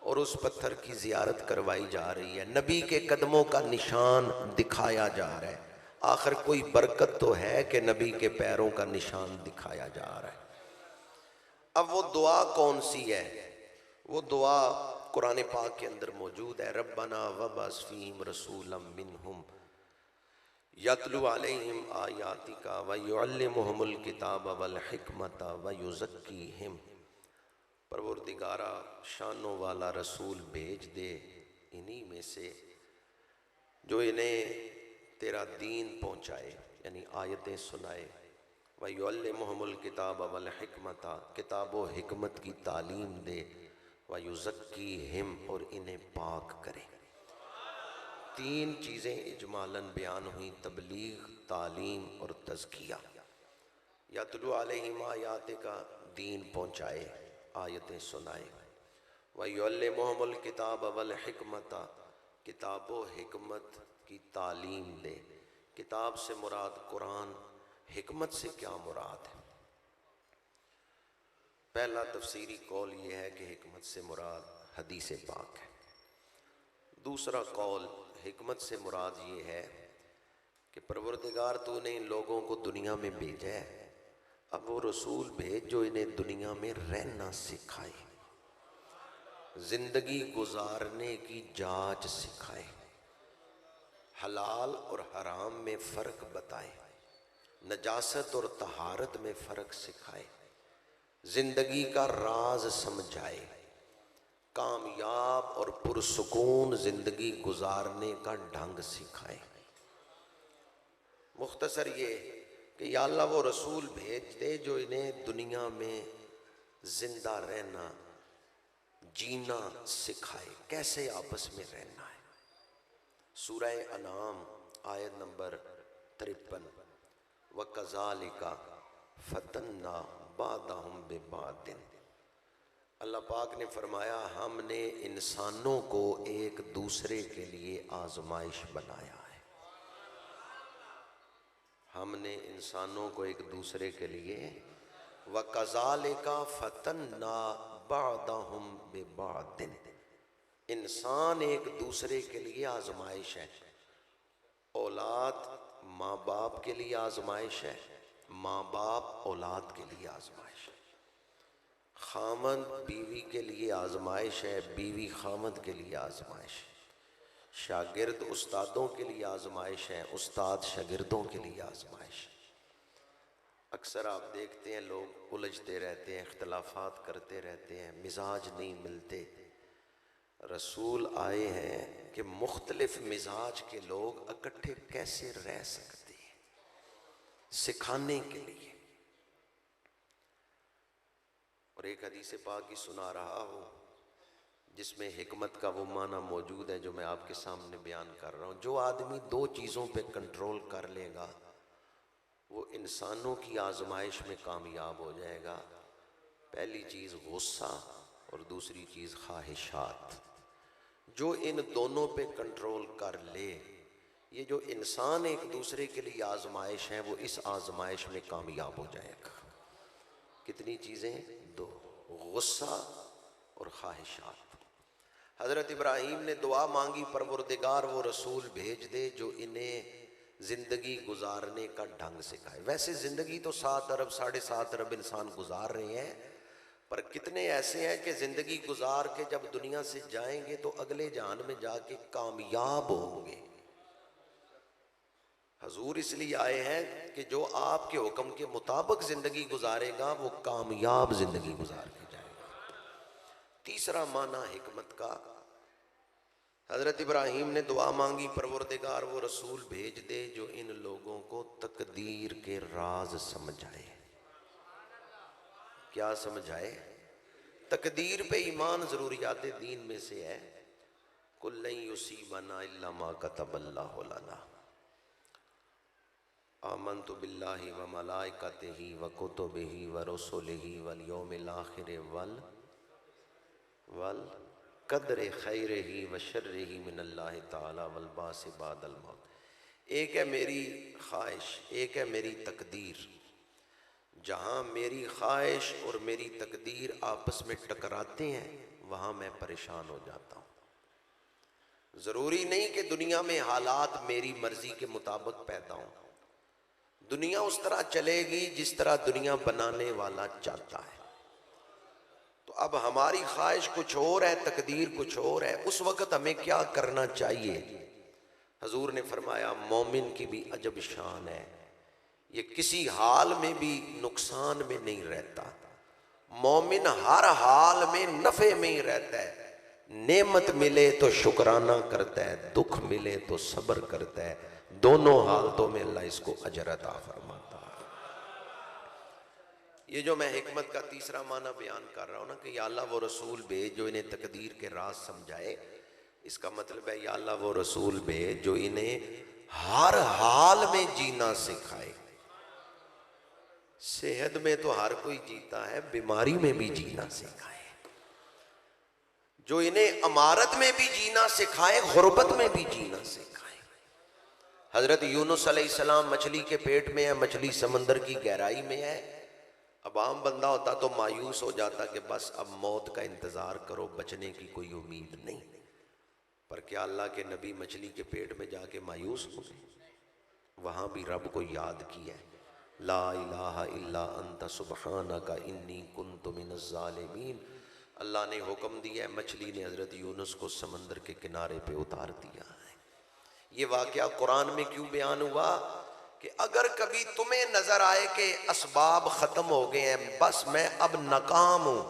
और उस पत्थर की जियारत करवाई जा रही है। नबी के कदमों का निशान दिखाया जा रहा है। आखिर कोई बरकत तो है कि नबी के पैरों का निशान दिखाया जा रहा है। अब वो दुआ कौन सी है? वो दुआ कुरान पाक के अंदर मौजूद है। रब्बना वबअस फीहिम रसूलम मिनहुम यतलू अलैहिम आयातिका व युअल्लिमुहुमुल किताब वल हिकमत व युज़क्कीहिम। परवरदिगारा शानों वाला रसूल भेज दे इन्हीं में से जो इन्हें तेरा दीन पहुँचाए, यानी आयतें सुनाए। व युअल्लिमुहुमुल किताब वल हिकमत, किताब व हिकमत की तालीम दे। व युज़क्कीहिम, और इन्हें पाक करे। तीन चीज़ें इजमालन बयान हुई, तबलीग, तालीम और तज़किया। यतलू अलैहिम आयातिका, दीन पहुँचाए, आयतें सुनाए। व युअल्लिमुहुमुल किताब वल हिकमत, किताब व हिकमत की तालीम दे। किताब से मुराद कुरान, हिकमत से क्या मुराद है? पहला तफसीरी कौल ये है कि हिकमत से मुराद हदीस पाक है। दूसरा कौल, हिकमत से मुराद ये है कि परवरदिगार तूने इन लोगों को दुनिया में भेजा है, अब वो रसूल भेज जो इन्हें दुनिया में रहना सिखाए, जिंदगी गुजारने की जांच सिखाए, हलाल और हराम में फ़र्क बताए, नजासत और तहारत में फ़र्क सिखाए, जिंदगी का राज समझाए, कामयाब और पुरसुकून जिंदगी गुजारने का ढंग सिखाए। मुख्तसर ये कि या अल्लाह वो रसूल भेज दे जो इन्हें दुनिया में जिंदा रहना, जीना सिखाए, कैसे आपस में रहना है। सूरह अनाम आयत नंबर 53, व कज़ालिका फतन्ना बादहुम बिबादिन। अल्लाह पाक ने फरमाया हमने इंसानों को एक दूसरे के लिए आजमाइश बनाया है। हमने इंसानों को एक दूसरे के लिए, व कज़ालिका फतन्ना बादहुम बिबादिन, इंसान एक दूसरे के लिए आजमाइश है। औलाद माँ बाप के लिए आजमाइश है, माँ बाप औलाद के लिए आजमाइश है, खामद बीवी के लिए आजमाइश है, बीवी खामद के लिए आजमाइश है, शागिर्द उस्तादों के लिए आजमाइश है, उस्ताद शागिर्दों के लिए आजमाइश है। अक्सर आप देखते हैं लोग उलझते रहते हैं, इख्तलाफात करते रहते हैं, मिजाज नहीं मिलते। रसूल आए हैं कि मुख्तलिफ मिजाज के लोग इकट्ठे कैसे रह सकते हैं, सिखाने के लिए। और एक हदीस पाक की सुना रहा हूँ जिसमें हिकमत का वो माना मौजूद है जो मैं आपके सामने बयान कर रहा हूँ। जो आदमी दो चीज़ों पे कंट्रोल कर लेगा वो इंसानों की आजमाइश में कामयाब हो जाएगा। पहली चीज़ गुस्सा और दूसरी चीज़ ख्वाहिशात। जो इन दोनों पे कंट्रोल कर ले, ये जो इंसान एक दूसरे के लिए आजमाइश है वो इस आजमाइश में कामयाब हो जाएगा। कितनी चीज़ें? दो, गुस्सा और ख्वाहिशात। हज़रत इब्राहीम ने दुआ मांगी, परवरदिगार वो रसूल भेज दे जो इन्हें ज़िंदगी गुजारने का ढंग सिखाए। वैसे ज़िंदगी तो 7 अरब 7.5 अरब इंसान गुजार रहे हैं, पर कितने ऐसे हैं कि ज़िंदगी गुजार के जब दुनिया से जाएंगे तो अगले जहान में जाके कामयाब होंगे। हजूर इसलिए आए हैं कि जो आपके हुक्म के मुताबिक ज़िंदगी गुजारेगा वो कामयाब ज़िंदगी गुजार के जाएगा। तीसरा माना हिकमत का, हज़रत इब्राहीम ने दुआ मांगी, परवरदिगार वो रसूल भेज दे जो इन लोगों को तकदीर के राज समझाए। क्या समझाए? तकदीर पे ईमान ज़रूरियात दीन में से है। कुल्लन युसीबना इल्ला मा कतबल्लाहु लना, आमन्तु बिल्लाहि व मलाइकतिही व कुतुबिही व रुसुलिही वल यौमिल आखिर वल कदर खैरिही व शर्रिही मिनल्लाहि ताला वल बास बादल मौत। एक है मेरी ख्वाहिश, एक है मेरी तकदीर। जहाँ मेरी ख्वाहिश और मेरी तकदीर आपस में टकराते हैं वहाँ मैं परेशान हो जाता हूँ। ज़रूरी नहीं कि दुनिया में हालात मेरी मर्जी के मुताबिक पैदा हों। दुनिया उस तरह चलेगी जिस तरह दुनिया बनाने वाला चाहता है। तो अब हमारी ख्वाहिश कुछ और है, तकदीर कुछ और है। उस वक़्त हमें क्या करना चाहिए? हजूर ने फरमाया मोमिन की भी अजब शान है, ये किसी हाल में भी नुकसान में नहीं रहता। मोमिन हर हाल में नफ़े में ही रहता है। नेमत मिले तो शुक्राना करता है, दुख मिले तो सब्र करता है। दोनों हालतों में अल्लाह इसको अजर अता फरमाता है। ये जो मैं हिकमत का तीसरा माना बयान कर रहा हूँ ना कि या अल्लाह वो रसूल भेज जो इन्हें तकदीर के राज समझाए, इसका मतलब है या अल्लाह वो रसूल भेज जो इन्हें हर हाल में जीना सिखाए। सेहत में तो हर कोई जीता है, बीमारी में भी जीना सिखाए। जो इन्हें अमारत में भी जीना सिखाए, गुर्बत में भी जीना सिखाए। हजरत यूनुस अलैहिस्सलाम मछली के पेट में है, मछली समंदर की गहराई में है। अब आम बंदा होता तो मायूस हो जाता कि बस अब मौत का इंतजार करो, बचने की कोई उम्मीद नहीं। पर क्या अल्लाह के नबी मछली के पेट में जाके मायूस हो गए? वहां भी रब को याद किया, ला इलाहा इल्ला अंता सुब्हानका इन्नी कुन्तु मिनज़ ज़ालिमीन। अल्लाह ने हुक्म दिया है, मछली ने हजरत यूनुस को समंदर के किनारे पे उतार दिया है। ये वाक़या कुरान में क्यों बयान हुआ कि अगर कभी तुम्हें नजर आए कि असबाब खत्म हो गए हैं, बस मैं अब नाकाम हूं,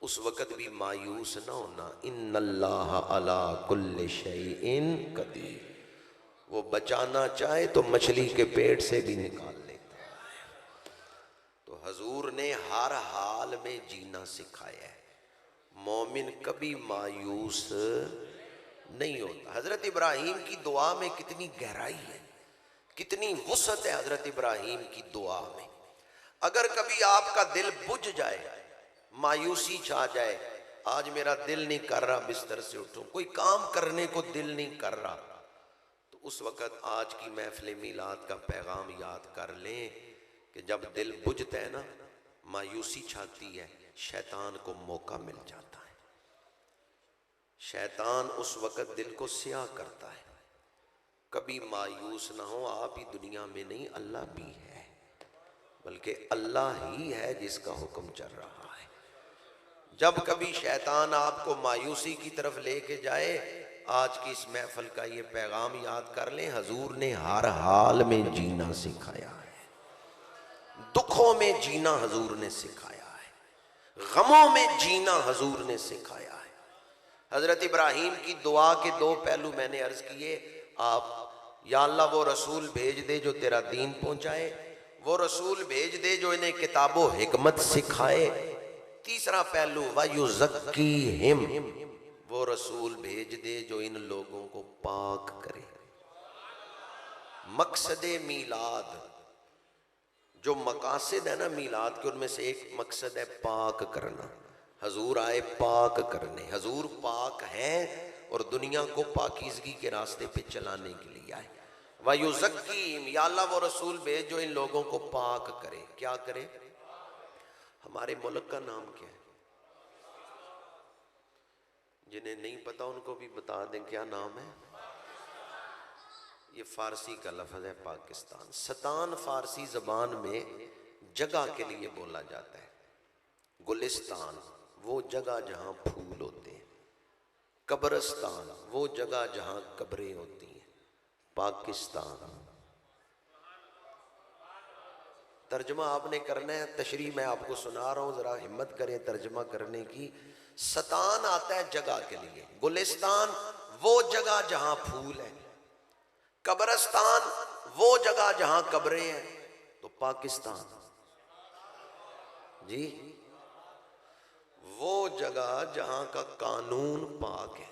उस वक़्त भी मायूस ना होना। इन्नल्लाह अला कुल्लि शैइन कदीर। वो बचाना चाहे तो मछली के पेट से भी निकाल लेता है। तो हजूर ने हर हाल में जीना सिखाया है। मोमिन कभी मायूस नहीं होता। हजरत इब्राहीम की दुआ में कितनी गहराई है, कितनी वुसअत है हजरत इब्राहीम की दुआ में। अगर कभी आपका दिल बुझ जाए, मायूसी छा जाए, आज मेरा दिल नहीं कर रहा बिस्तर से उठूं, कोई काम करने को दिल नहीं कर रहा, तो उस वक़्त आज की महफिल मिलाद का पैगाम याद कर लें कि जब दिल बुझता है ना, मायूसी छाती है, शैतान को मौका मिल जाता है। शैतान उस वक़्त दिल को स्याह करता है। कभी मायूस ना हो, आप ही दुनिया में नहीं, अल्लाह भी है, बल्कि अल्लाह ही है जिसका हुक्म चल रहा है। जब कभी शैतान आपको मायूसी की तरफ लेके जाए, आज की इस महफिल का ये पैगाम याद कर लें, हजूर ने हर हाल में जीना सिखाया है। दुखों में जीना हजूर ने सिखाया है, गमों में जीना हजूर ने सिखाया है। हजरत इब्राहीम की दुआ के दो पहलू मैंने अर्ज किए। आप या अल्लाह वो रसूल भेज दे जो तेरा दीन पहुंचाए, वो रसूल भेज दे जो इन्हें किताबो हिकमत सिखाए, तीसरा पहलू वयुज़क्कीहिम, वो रसूल भेज दे जो इन लोगों को पाक करे। मकसद मीलाद, जो मकासद है ना मीलाद के, उनमें से एक मकसद है पाक करना। हजूर आए पाक करने, हजूर पाक हैं और दुनिया को पाकीज़गी के रास्ते पे चलाने के लिए आए। वयुज़क्कीहिम, या अल्लाह वो रसूल भेज जो इन लोगों को पाक करे। क्या करे? हमारे मुल्क का नाम क्या है? जिन्हें नहीं पता उनको भी बता दें क्या नाम है। ये फारसी का लफ्ज़ है पाकिस्तान। सतान फारसी ज़बान में जगह के लिए बोला जाता है। गुलिस्तान वो जगह जहाँ फूल होते हैं, कब्रिस्तान वो जगह जहाँ कब्रें होती हैं, पाकिस्तान। तर्जमा आपने करना है, तशरीह मैं आपको सुना रहा हूँ, ज़रा हिम्मत करें तर्जमा करने की। सतान आता है जगह के लिए, गुलिस्तान वो जगह जहाँ फूल है, कब्रिस्तान वो जगह जहाँ कब्रें हैं, तो पाकिस्तान जी वो जगह जहाँ का कानून पाक है,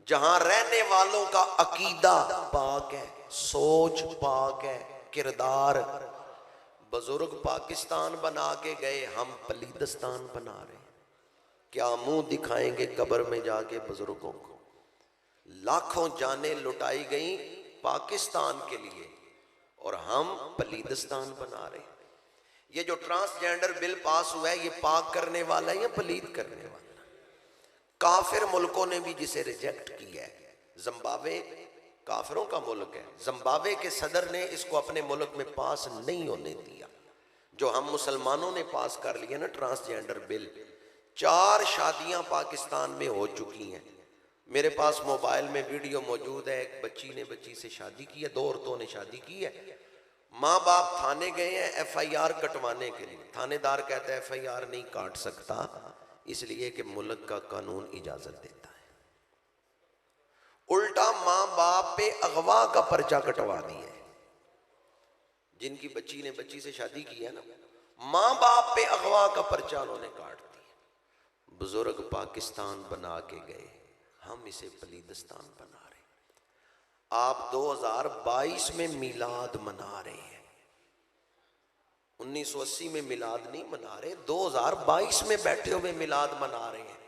जहाँ रहने वालों का अकीदा पाक है, सोच पाक है, किरदार। बुजुर्ग पाकिस्तान बना के गए, हम पलीदस्तान बना रहे हैं। क्या मुंह दिखाएंगे कब्र में जाके बुजुर्गों को? लाखों जानें लुटाई गई पाकिस्तान के लिए और हम पलीदस्तान बना रहे हैं। ये जो ट्रांसजेंडर बिल पास हुआ है, ये पाक करने वाला है या पलीद करने वाला? काफिर मुल्कों ने भी जिसे रिजेक्ट किया है। जिम्बाब्वे काफिरों का मुल्क है, जिम्बाब्वे के सदर ने इसको अपने मुल्क में पास नहीं होने दिया। जो हम मुसलमानों ने पास कर लिया ना ट्रांसजेंडर बिल, 4 शादियां पाकिस्तान में हो चुकी हैं। मेरे पास मोबाइल में वीडियो मौजूद है, एक बच्ची ने बच्ची से शादी की है, 2 औरतों ने शादी की है। माँ बाप थाने गए हैं FIR कटवाने के लिए। थानेदार कहता है FIR नहीं काट सकता, इसलिए कि मुल्क का कानून इजाजत देता है। उल्टा माँ बाप पे अगवा का पर्चा कटवा दिया है। जिनकी बच्ची ने बच्ची से शादी की है ना, माँ बाप पे अगवा का पर्चा उन्होंने काट दिया। बुजुर्ग पाकिस्तान बना के गए, हम इसे पलीदस्तान बना रहे। आप 2022 में मिलाद मना रहे हैं, 1980 में मिलाद नहीं मना रहे, 2022 में बैठे हुए मिलाद मना रहे हैं।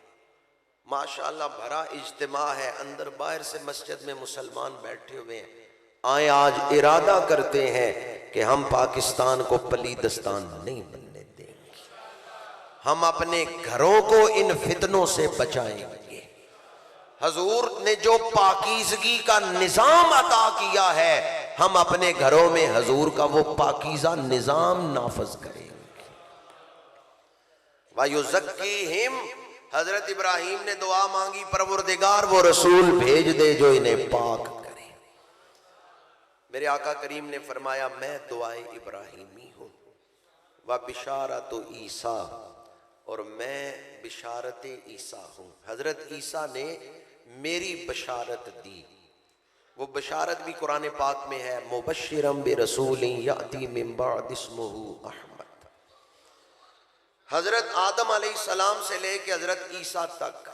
माशाअल्लाह भरा इज्तिमा है, अंदर बाहर से मस्जिद में मुसलमान बैठे हुए हैं। आए आज इरादा करते हैं कि हम पाकिस्तान को पलीदस्तान नहीं बनने देंगे, हम अपने घरों को इन फितनों से बचाएंगे। हजूर ने जो पाकीज़गी का निजाम अता किया है, हम अपने घरों में हजूर का वो पाकीज़ा निजाम नाफज करेंगे। वयुज़क्कीहिम, हजरत इब्राहीम ने दुआ मांगी, परवरदिगार वो रसूल भेज दे जो इन्हें पाक करे। मेरे आका करीम ने फरमाया, मैं दुआए इब्राहीमी हूँ, व बिशारत ईसा, और मैं बिशारत ईसा हूँ। हजरत ईसा ने मेरी बशारत दी। वो बशारत भी कुरान पाक में है, मुबश्शिरम बिरसूलिन याती मिन बाद इस्मुहु अहमद। हजरत आदम अलैहिस्सलाम से लेके हजरत ईसा तक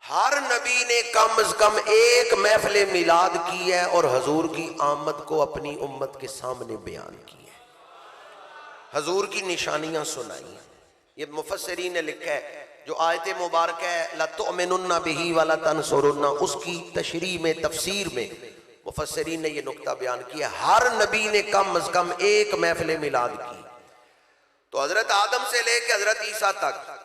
हर नबी ने कम अज कम एक महफिल मिलाद की है और हजूर की आमद को अपनी उम्मत के सामने बयान की है, हजूर की निशानियां सुनाई। ये मुफस्सिरीन ने लिखा है, जो आयत मुबारक है लतुमिनुन्ना बिही वला तंसुरुन्ना, उसकी तशरीह में तफसीर में मुफस्सिरीन ने ये नुक्ता बयान किया, हर नबी ने कम अज कम एक महफिल मिलाद की। तो हजरत आदम से लेकर हजरत ईसा तक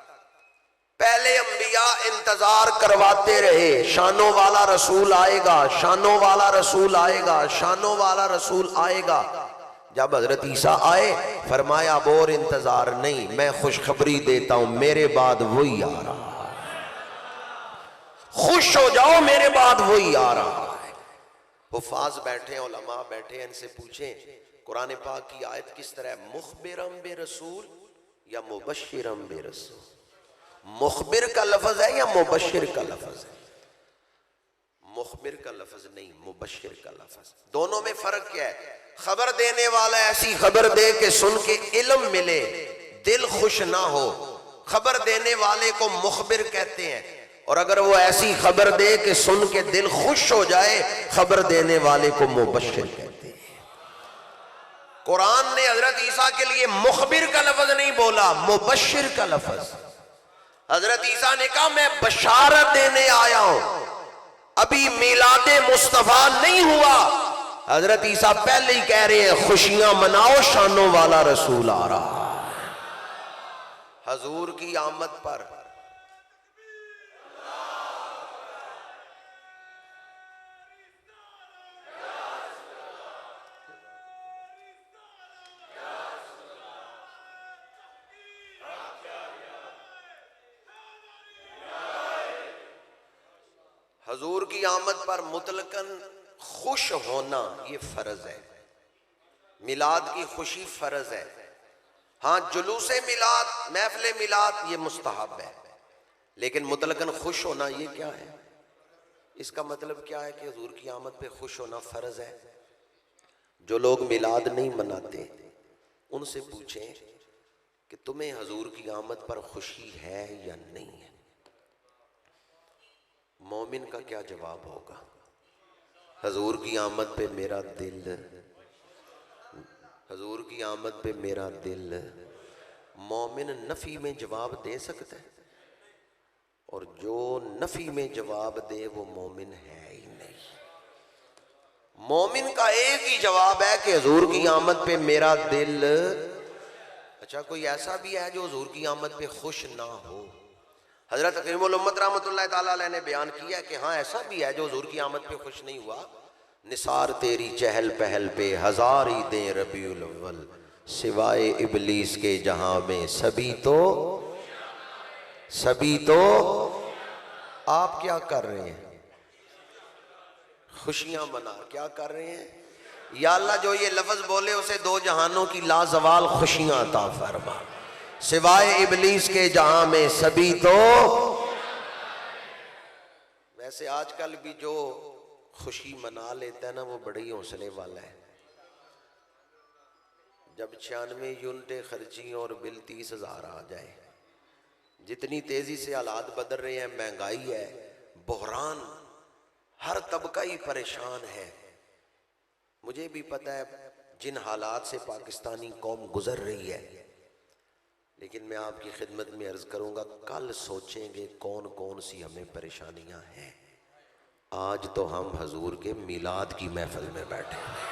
पहले अंबिया इंतजार करवाते रहे, शानों वाला रसूल आएगा, शानों वाला रसूल आएगा, शानों वाला रसूल आएगा। जब हजरत ईसा आए फरमाया अब और इंतजार नहीं, मैं खुशखबरी देता हूं, मेरे बाद वही आ रहा है, खुश हो जाओ, मेरे बाद वही आ रहा है। हुफाज बैठे, उलमा बैठे, इनसे पूछें कुरान पाक की आयत किस तरह है, मुखबिरम बे रसूल या मुबश्शिरम बे रसूल? मुखबिर का लफ्ज है या मुबश्शिर का लफ्ज है? मुखबिर का लफ्ज नहीं, मुबशिर का लफ्ज। दोनों में फर्क क्या है? खबर देने वाला ऐसी खबर दे के सुन के इल्म मिले, दिल खुश ना हो, खबर देने वाले को मुखबिर कहते हैं। और अगर वो ऐसी खबर दे के सुन के दिल खुश हो जाए, खबर देने वाले को मुबशिर कहते हैं। कुरान ने हजरत ईसा के लिए मुखबिर का लफ्ज नहीं बोला, मुबशिर का लफ्ज। हजरत ईसा ने कहा मैं बशारत देने आया हूं, अभी मिलादे मुस्तफा नहीं हुआ। हजरत ईसा पहले ही कह रहे हैं खुशियां मनाओ, शानों वाला रसूल आ रहा। हजूर की आमद पर हजूर की आमद पर मुतलकन खुश होना ये फर्ज है। मिलाद की खुशी फर्ज है। हाँ, जुलूसे मिलाद, महफिल मिलाद ये मुस्तहब है, लेकिन मुतलकन खुश होना ये क्या है? इसका मतलब क्या है कि हजूर की आमद पे खुश होना फर्ज है। जो लोग मिलाद नहीं मनाते उनसे पूछें कि तुम्हें हजूर की आमद पर खुशी है या नहीं है। मोमिन का क्या जवाब होगा? हजूर की आमद पे मेरा दिल, हजूर की आमद पे मेरा दिल। मोमिन नफी में जवाब दे सकता है, और जो नफी में जवाब दे वो मोमिन है ही नहीं। मोमिन का एक ही जवाब है कि हजूर की आमद पे मेरा दिल। अच्छा, कोई ऐसा भी है जो हजूर की आमद पे खुश ना हो? हजरत हकीमुल उम्मत रहमतुल्लाह ताला अलैह ने बयान किया कि हाँ, ऐसा भी है जो हुजूर की आमद पे खुश नहीं हुआ। निसार तेरी चहल पहल पे हजार ही दे रबीउल अव्वल, सिवाय इबलीस के जहां में सभी तो आप क्या कर रहे हैं? खुशियां मना क्या कर रहे हैं? या अल्लाह, जो ये लफ्ज बोले उसे दो जहानों की लाजवाल खुशियां अता फरमा, सिवाय इबलीस के जहां में सभी तो। वैसे आजकल भी जो खुशी मना लेता है ना, वो बड़े ही हौसले वाला है। जब 96 यूनिटें खर्ची और बिल 30,000 आ जाए, जितनी तेजी से हालात बदल रहे हैं, महंगाई है, बहरान, हर तबका ही परेशान है। मुझे भी पता है जिन हालात से पाकिस्तानी कौम गुजर रही है, लेकिन मैं आपकी खिदमत में अर्ज करूंगा, कल सोचेंगे कौन कौन सी हमें परेशानियां हैं। आज तो हम हजूर के मिलाद की महफिल में बैठे हैं,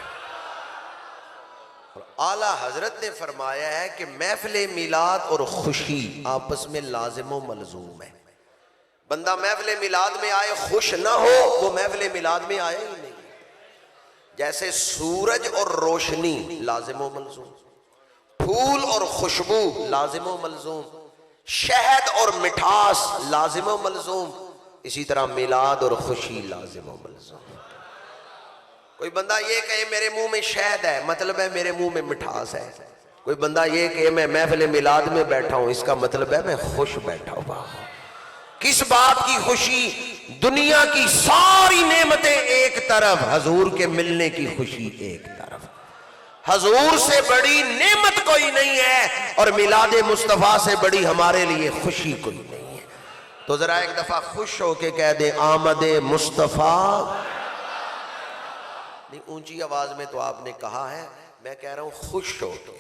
और आला हजरत ने फरमाया है कि महफिल मिलाद और खुशी आपस में लाजिम व मलजूम है। बंदा महफिल मिलाद में आए खुश ना हो, वो महफिल मिलाद में आए ही नहीं। जैसे सूरज और रोशनी लाजिम व मलजूम, फूल और खुशबू लाजिम व मलजूम, शहद और मिठास लाजिम व मलजूम, इसी तरह मिलाद और खुशी लाजिम व मलजूम। कोई बंदा ये कहे मेरे मुंह में शहद है, मतलब है मेरे मुंह में मिठास है। कोई बंदा ये कहे मैं महफिल मिलाद में बैठा हूं, इसका मतलब है मैं खुश बैठा हुआ हूं। किस बात की खुशी? दुनिया की सारी नेमतें एक तरफ, हजूर के मिलने की खुशी एक तरफ। हजूर से बड़ी नेमत कोई नहीं है, और मिलादे मुस्तफा से बड़ी हमारे लिए खुशी कोई नहीं है। तो जरा एक दफा खुश होके कह दे आमदे मुस्तफा। नहीं, ऊंची आवाज में तो आपने कहा है, मैं कह रहा हूं खुश होके।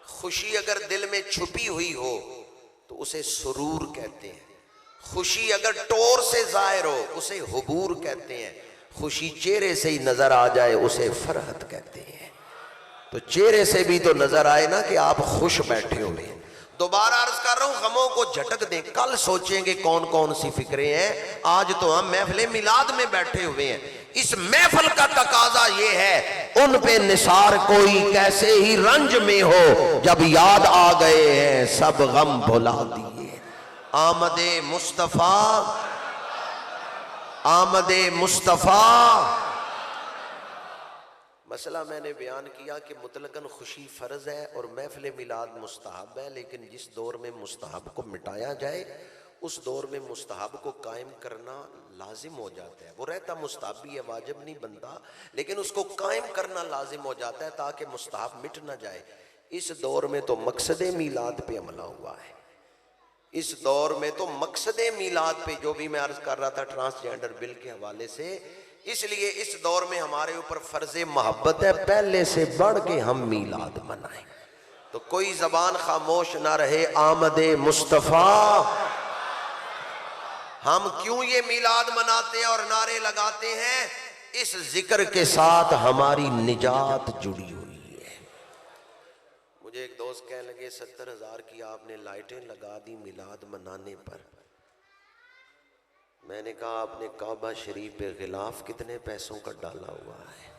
खुशी अगर दिल में छुपी हुई हो तो उसे सुरूर कहते हैं। खुशी अगर टोर से जाहिर हो उसे हुबूर कहते हैं। खुशी चेहरे से ही नजर आ जाए उसे फरहत कहते हैं। तो चेहरे से भी तो नजर आए ना कि आप खुश बैठे हुए हैं। दोबारा अर्ज कर रहा हूं, गमों को झटक दें, कल सोचेंगे कौन कौन सी फिक्रें हैं। आज तो हम महफिल मिलाद में बैठे हुए हैं। इस महफिल का तकाजा ये है, उन पे निसार कोई कैसे ही रंज में हो, जब याद आ गए हैं सब गम भुला दिए। आमदे मुस्तफा, आमदे मुस्तफा। मसला मैंने बयान किया कि मुतलकन खुशी फ़र्ज है और महफिल मिलाद मुस्तहब है, लेकिन जिस दौर में मुस्तहब को मिटाया जाए उस दौर में मुस्तहब को कायम करना लाजिम हो जाता है। वो रहता मुस्ताहबी है, वाजिब नहीं बनता, लेकिन उसको कायम करना लाजिम हो जाता है ताकि मुस्ताहब मिट ना जाए। इस दौर में तो मकसद मीलाद पे हमला हुआ है। इस दौर में तो मकसद मीलाद पे, जो भी मैं अर्ज कर रहा था ट्रांसजेंडर बिल के हवाले से, इसलिए इस दौर में हमारे ऊपर फर्ज मोहब्बत है पहले से बढ़ के हम मीलाद मनाएं। तो कोई जबान खामोश ना रहे, आमदे मुस्तफा। हम क्यों ये मीलाद मनाते हैं और नारे लगाते हैं? इस जिक्र के साथ हमारी निजात जुड़ी हुई है। मुझे एक दोस्त कहने लगे 70,000 की आपने लाइटें लगा दी मीलाद मनाने पर। मैंने कहा आपने काबा शरीफ पे गिलाफ कितने पैसों का डाला हुआ है?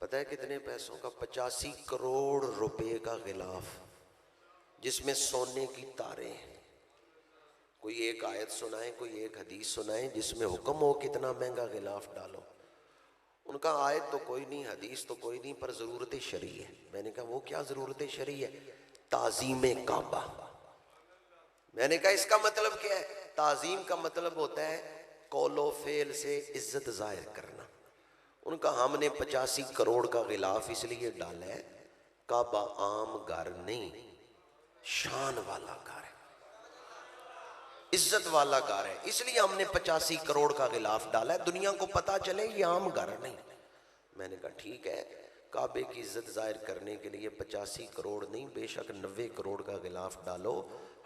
पता है कितने पैसों का? 85 करोड़ रुपए का गिलाफ, जिसमें सोने की तारें। कोई एक आयत सुनाए, कोई एक हदीस सुनाए जिसमें हुक्म हो कितना महंगा गिलाफ डालो। उनका आयत तो कोई नहीं, हदीस तो कोई नहीं, पर ज़रूरत शरई है। मैंने कहा वो क्या ज़रूरत शरई है? ताज़ीम काबा। मैंने कहा इसका मतलब क्या है? ताज़ीम का मतलब होता है कौलो फेल से इज्जत ज़ाहिर करना। उनका हमने 85 करोड़ का गिलाफ इसलिए डाला है, काबा आम घर नहीं, शान वाला घर है, इज्जत वाला घर है, इसलिए हमने 85 करोड़ का गिलाफ डाला है, दुनिया को पता चले ये आम घर नहीं। मैंने कहा ठीक है, काबे की इज्जत जाहिर करने के लिए 85 करोड़ नहीं, बेशक 90 करोड़ का गिलाफ डालो,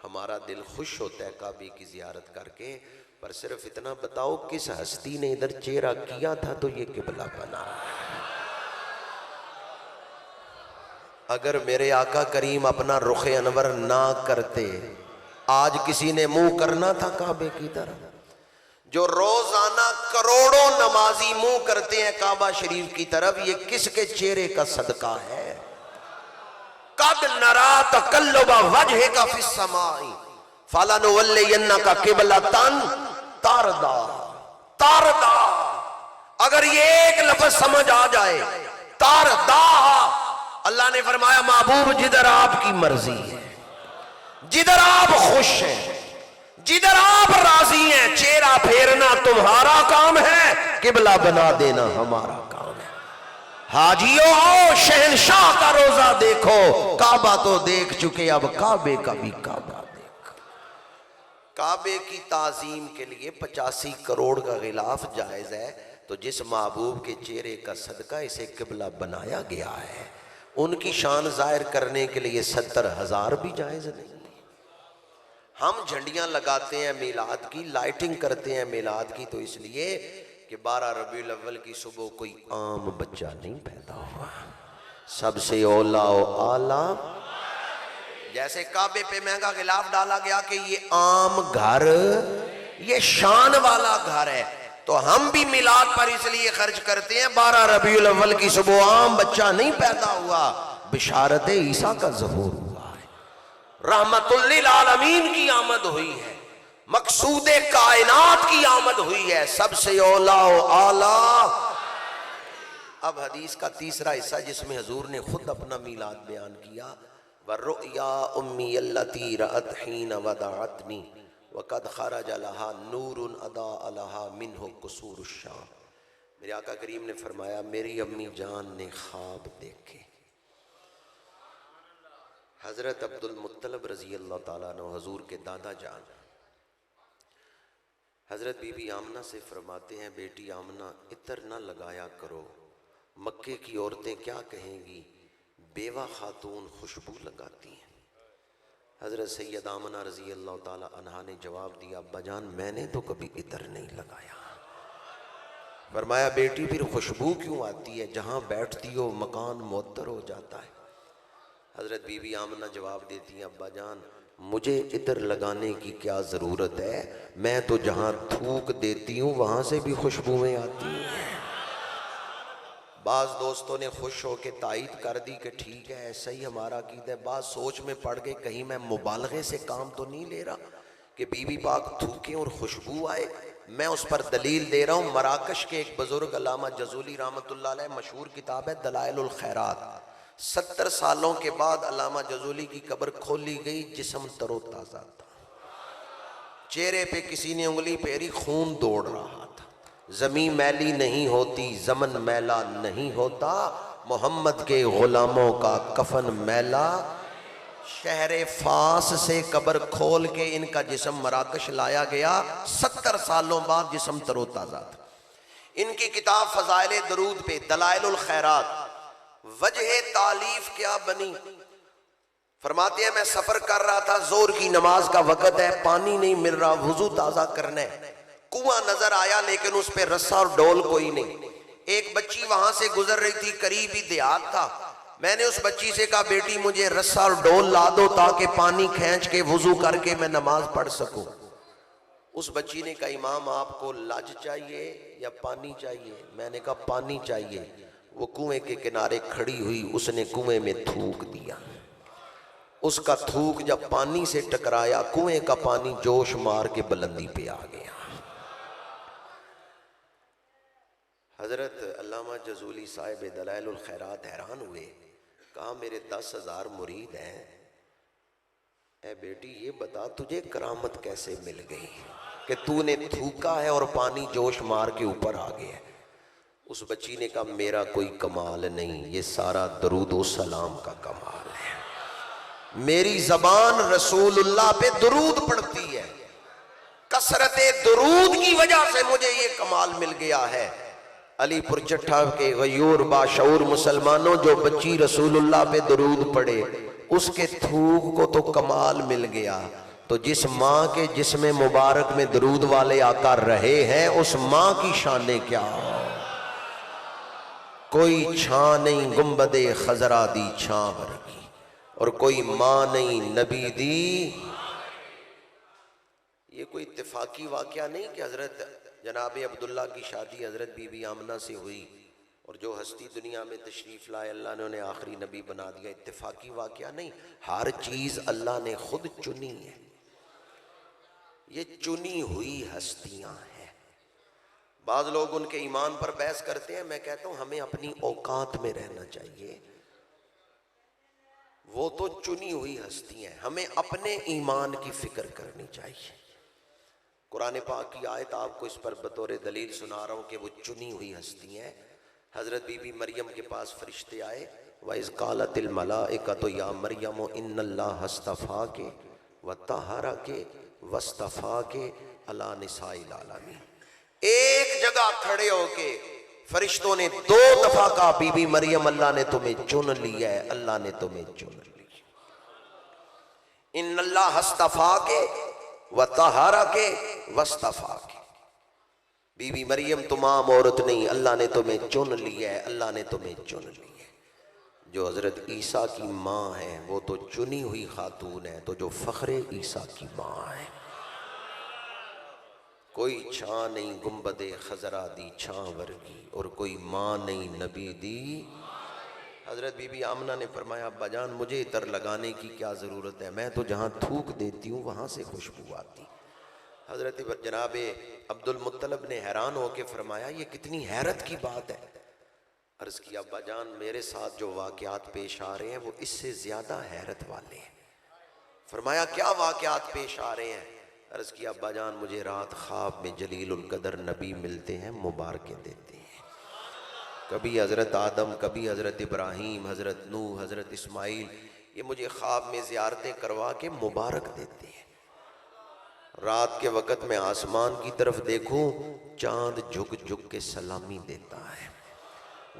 हमारा दिल खुश होता है काबे की जियारत करके। पर सिर्फ इतना बताओ किस हस्ती ने इधर चेहरा किया था तो ये किबला बना। अगर मेरे आका करीम अपना रुख अनवर ना करते, आज किसी ने मुंह करना था काबे की तरफ। जो रोजाना करोड़ों नमाजी मुंह करते हैं काबा शरीफ की तरफ, ये किसके चेहरे का सदका है? कद नरा तकल्लुबा वजहिका फिस समाई फलनुवल्लियन्नका क़िबलतन तारदा। तारदा, अगर ये एक लफ्ज समझ आ जाए, तारदा, अल्लाह ने फरमाया महबूब जिधर आपकी मर्जी है, जिधर आप खुश हैं, जिधर आप राजी हैं, चेहरा फेरना तुम्हारा काम है, किबला बना देना हमारा काम है। हाजियों आओ शहनशाह का रोजा देखो, काबा तो देख चुके, अब काबे का भी काबा देख। काबे की ताजीम के लिए 85 करोड़ का गिलाफ जायज है, तो जिस महबूब के चेहरे का सदका इसे किबला बनाया गया है, उनकी शान जाहिर करने के लिए 70,000 भी जायज नहीं। हम झंडियां लगाते हैं मीलाद की, लाइटिंग करते हैं मीलाद की, तो इसलिए कि 12 रबीउल अव्वल की सुबह कोई आम बच्चा नहीं पैदा हुआ, सबसे औला और आला। जैसे काबे पे महंगा गिलाफ डाला गया कि ये आम घर, ये शान वाला घर है, तो हम भी मिलाद पर इसलिए खर्च करते हैं 12 रबीउल अव्वल की सुबह आम बच्चा नहीं पैदा हुआ, बिशारत ईसा का ज़हूर हुआ है, रहमतुल लिल आलमीन की आमद हुई है, मकसूद कायनात की आमद हुई है, सबसे औला व आला। अब हदीस का तीसरा हिस्सा जिसमें हुजूर ने खुद अपना मीलाद बयान किया, वरुया उम्मी अल्लती रअत हीन वदअतनी वक़द खरज लहा नूरुन अदा अलहा मिन्हु कुसूरुश शाम। मेरे आका करीम ने फरमाया, मेरी अम्मी जान ने ख्वाब देखे। हज़रत अब्दुल मुत्तलब रज़ी अल्लाह ताला अन्हु हुजूर के दादा जान हज़रत बीबी आमना से फरमाते हैं, बेटी आमना इतर न लगाया करो, मक्के की औरतें क्या कहेंगी, बेवा खातून खुशबू लगाती हैं। हज़रत सैयद आमना रज़ी अल्लाह ताला अन्हा ने जवाब दिया, अब्बा जान मैंने तो कभी इतर नहीं लगाया। फरमाया, बेटी फिर खुशबू क्यों आती है, जहाँ बैठती हो मकान मुअत्तर हो जाता है। हज़रत बीबी आमना जवाब देती हैं, अब्बा जान मुझे इतर लगाने की क्या ज़रूरत है, मैं तो जहाँ थूक देती हूँ वहाँ से भी खुशबुएँ आती हैं। बाज़ दोस्तों ने खुश होकर तायद कर दी कि ठीक है ऐसा ही हमारा अक़ीदा है। बाज़ सोच में पड़ गए कहीं मैं मुबालगे से काम तो नहीं ले रहा कि बीबी पाक थूकें और खुशबू आए। मैं उस पर दलील दे रहा हूँ, मराकश के एक बुजुर्ग अल्लामा जज़ूली रहमतुल्लाह अलैह, मशहूर किताब है दलाइलुल खैरात। 70 सालों के बाद अल्लामा जज़ूली की कब्र खोली गई, जिस्म तरोताज़ा था, चेहरे पे किसी ने उंगली फेरी, खून दौड़ रहा था। जमीन मैली नहीं होती, जमन मैला नहीं होता, मोहम्मद के गुलामों का कफन मैला। शहरे फास से कब्र खोल के इनका जिस्म मराकश लाया गया। 70 सालों बाद जिस्म तरोताजा था। इनकी किताब फजाइल दरूद पे दलाइलुल खैरात, वजह तालीफ क्या बनी, फरमाते हैं मैं सफर कर रहा था, जोर की नमाज का वक़्त है, पानी नहीं मिल रहा, वुजू ताजा करना है। कुआं नजर आया लेकिन उस पे रस्सा और डोल कोई नहीं। एक बच्ची वहां से गुजर रही थी, करीब ही देहात था। मैंने उस बच्ची से कहा बेटी मुझे रस्सा और डोल ला दो ताकि पानी खींच के वुजू करके मैं नमाज पढ़ सकूं। उस बच्ची ने कहा इमाम आपको लज चाहिए या पानी चाहिए? मैंने कहा पानी चाहिए। वो कुएं के किनारे खड़ी हुई, उसने कुएं में थूक दिया। उसका थूक जब पानी से टकराया, कुएं का पानी जोश मार के बुलंदी पे आ गया। हजरत अल्लामा जज़ूली साहिब दलाइलुल खैरात हैरान हुए, कहा मेरे 10,000 मुरीद हैं, ए बेटी ये बता तुझे करामत कैसे मिल गई कि तूने थूका है और पानी जोश मार के ऊपर आ गया? उस बच्ची ने कहा मेरा कोई कमाल नहीं, ये सारा दरूद सलाम का कमाल है। मेरी जबान रसूलुल्लाह पे दरूद पढ़ती है, कसरत दरूद की वजह से मुझे ये कमाल मिल गया है। अलीपुर चट्ठा के गयूर बाशऊर मुसलमानों, जो बच्ची रसूलुल्लाह पे दरूद पढ़े उसके थूक को तो कमाल मिल गया, तो जिस माँ के जिस्म मुबारक में दरूद वाले आका रहे हैं उस माँ की शाने क्या। कोई छां नहीं गुंबदे खजरा दी छां वर्गी, और कोई माँ नहीं नबी दी। ये कोई इत्तेफाकी वाकया नहीं कि हजरत जनाब अब्दुल्ला की शादी हजरत बीबी आमना से हुई और जो हस्ती दुनिया में तशरीफ लाए अल्लाह ने उन्हें आखिरी नबी बना दिया। इत्तेफाकी वाकया नहीं, हर चीज अल्लाह ने खुद चुनी है। ये चुनी हुई हस्तियां हैं। बाज लोग उनके ईमान पर बहस करते हैं, मैं कहता हूं हमें अपनी औकात में रहना चाहिए। वो तो चुनी हुई हस्तियां हैं, हमें अपने ईमान की फिक्र करनी चाहिए। कुरान पाक की आयत आपको इस पर बतौर दलील सुना रहा हूं कि वो चुनी हुई हस्ती हैं। हजरत बीबी मरियम के पास फरिश्ते आए, वइज़ क़ालतिल मलाइकतु या मरियम इन्नल्लाह हस्तफ़ाके व तहरके वस्तफ़ाके अला निसाइल आलमीन। एक जगह खड़े होके फरिश्तों ने 2 दफा कहा बीबी मरियम अल्लाह ने तुम्हें चुन लिया है, अल्लाह ने तुम्हें चुन लिया। इन्नल्लाह हस्तफ़ाके व तहरके वस्तफ़ाके, बीबी मरियम तुम आम औरत नहीं, अल्लाह ने तुम्हें चुन लिया है, अल्लाह ने तुम्हें चुन लिया है। जो हजरत ईसा की माँ है वो तो चुनी हुई खातून है, तो जो फ़ख्रे ईसा की माँ है। कोई छां नहीं गुंबदे खजरा दी छां वर्गी, और कोई माँ नहीं नबी दी। हजरत बीबी आमना ने फरमाया अब्बाजान मुझे इतर लगाने की क्या ज़रूरत है, मैं तो जहाँ थूक देती हूँ वहाँ से खुशबू आती। हजरत जनाब अब्दुल मुत्तलब ने हैरान होकर फरमाया ये कितनी हैरत की बात है। अर्ज़ किया अब्बाजान मेरे साथ जो वाक़यात पेश आ रहे हैं वो इससे ज़्यादा हैरत वाले हैं। फरमाया क्या वाक़यात पेश आ रहे हैं? अर्ज़ किया अब्बाजान मुझे रात ख्वाब में जलीलुल कदर नबी मिलते हैं, मुबारकें देते हैं। कभी हज़रत आदम, कभी हज़रत इब्राहीम, हज़रत नूह, हज़रत इस्माइल, ये मुझे ख्वाब में ज़ियारतें करवा के मुबारक देते हैं। रात के वक़्त में आसमान की तरफ देखूं, चांद झुक झुक के सलामी देता है।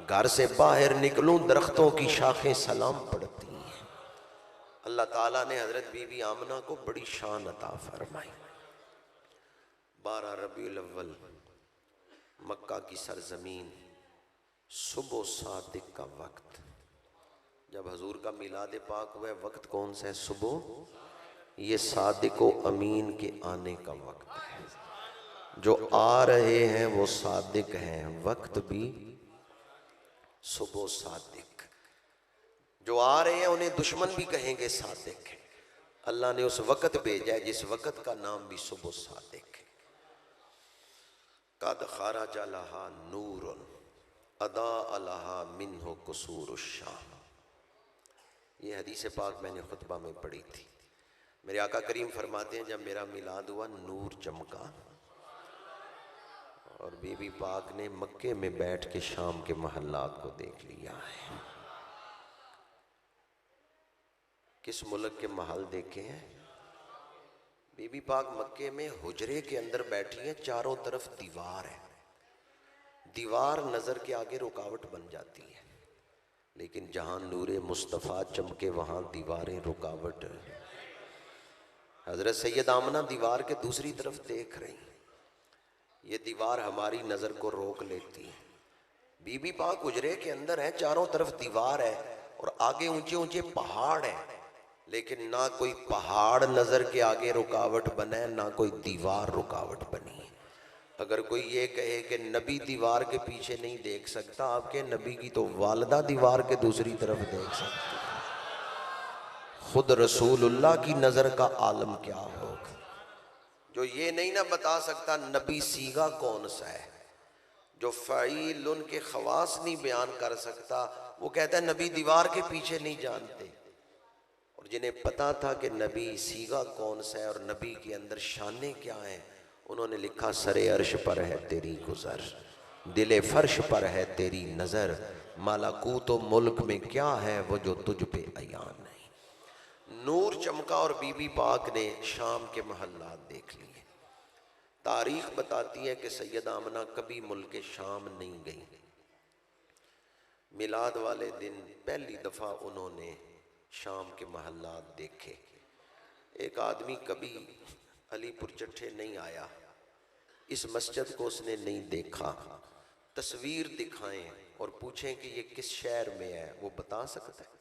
घर से बाहर निकलूं, दरख्तों की शाखें सलाम पढ़ती हैं। अल्लाह ताला ने हज़रत बीबी आमना को बड़ी शान अता फरमाई। 12 रबीउल अव्वल मक्का की सरजमीन, सुबह सादिक का वक्त, जब हजूर का मिलाद पाक हुआ, वक्त कौन सा है? सुबह। ये सादिक व अमीन के आने का वक्त है। जो आ रहे हैं वो सादिक हैं, वक्त भी सुबह सादिक। जो आ रहे हैं उन्हें दुश्मन भी कहेंगे सादिक है। अल्लाह ने उस वक्त भेजा है जिस वक्त का नाम भी सुबह सादिक है। कद खरज लहा नूरुन अदा अलहा मिन्हु कुसूरुश शाम। ये हदीस पाक मैंने खुतबा में पढ़ी थी। मेरे आका करीम फरमाते हैं, जब मेरा मिलाद हुआ नूर चमका और बीबी पाक ने मक्के में बैठ के शाम के महल्लात को देख लिया है। किस मुल्क के महल देखे हैं? बीबी पाक मक्के में हुजरे के अंदर बैठी हैं, चारों तरफ दीवार है। दीवार नजर के आगे रुकावट बन जाती है, लेकिन जहां नूरे मुस्तफ़ा चमके वहां दीवारें रुकावट। हजरत सैयद आमना दीवार के दूसरी तरफ देख रही, ये दीवार हमारी नजर को रोक लेती है। बीबी पाक हुजरे के अंदर है, चारों तरफ दीवार है और आगे ऊंचे ऊंचे पहाड़ है, लेकिन ना कोई पहाड़ नजर के आगे रुकावट बना है, ना कोई दीवार रुकावट बनी है। अगर कोई ये कहे कि नबी दीवार के पीछे नहीं देख सकता, आपके नबी की तो वालदा दीवार के दूसरी तरफ देख सकती है। खुद रसूलुल्लाह की नजर का आलम क्या होगा, जो ये नहीं ना बता सकता नबी सीगा कौन सा है, जो फ़ाइल उनके खवास नहीं बयान कर सकता, वो कहता है नबी दीवार के पीछे नहीं जानते। और जिन्हें पता था कि नबी सीगा कौन सा है और नबी के अंदर शाने क्या हैं, उन्होंने लिखा सरे अर्श पर है तेरी गुजर, दिले फर्श पर है तेरी नज़र, मालाकूत व मुल्क में क्या है वो जो तुझ पे अयान नहीं। नूर चमका और बीबी पाक ने शाम के महल्लात देख लिए। तारीख बताती है कि सैयद आमना कभी मुल्क शाम नहीं गई। मिलाद वाले दिन पहली दफ़ा उन्होंने शाम के महल्लात देखे। एक आदमी कभी अलीपुर चट्ठे नहीं आया, इस मस्जिद को उसने नहीं देखा, तस्वीर दिखाएं और पूछें कि ये किस शहर में है, वो बता सकता है?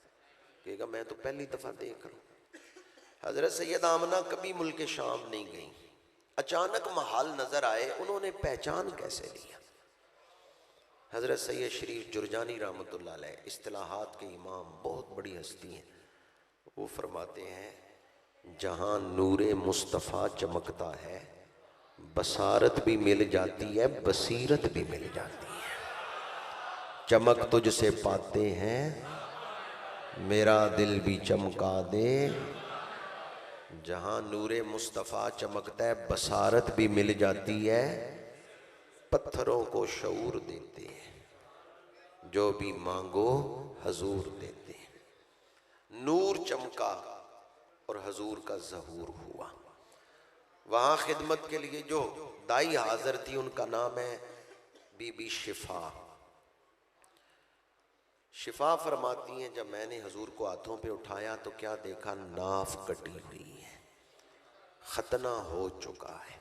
कहेगा मैं तो पहली दफ़ा देख रहा हूँ। हज़रत सैयद आमना कभी मुल्क शाम नहीं गई, अचानक महल नज़र आए, उन्होंने पहचान कैसे लिया? हज़रत सैयद शरीफ जुरजानी रहमतुल्लाह अलैह इस्तिलाहात के इमाम, बहुत बड़ी हस्ती हैं, वो फरमाते हैं जहाँ नूरे मुस्तफ़ा चमकता है बसारत भी मिल जाती है, बसीरत भी मिल जाती है। चमक तुझसे पाते हैं मेरा दिल भी चमका दे, जहाँ नूरे मुस्तफ़ा चमकता है बसारत भी मिल जाती है, पत्थरों को शऊर देते हैं, जो भी मांगो हजूर देते हैं। नूर चमका और हजूर का ज़हूर हुआ। वहाँ खिदमत के लिए जो दाई हाजिर थी उनका नाम है बीबी शिफा। शिफा फरमाती हैं जब मैंने हजूर को हाथों पे उठाया तो क्या देखा, नाफ कटी हुई है, खतना हो चुका है।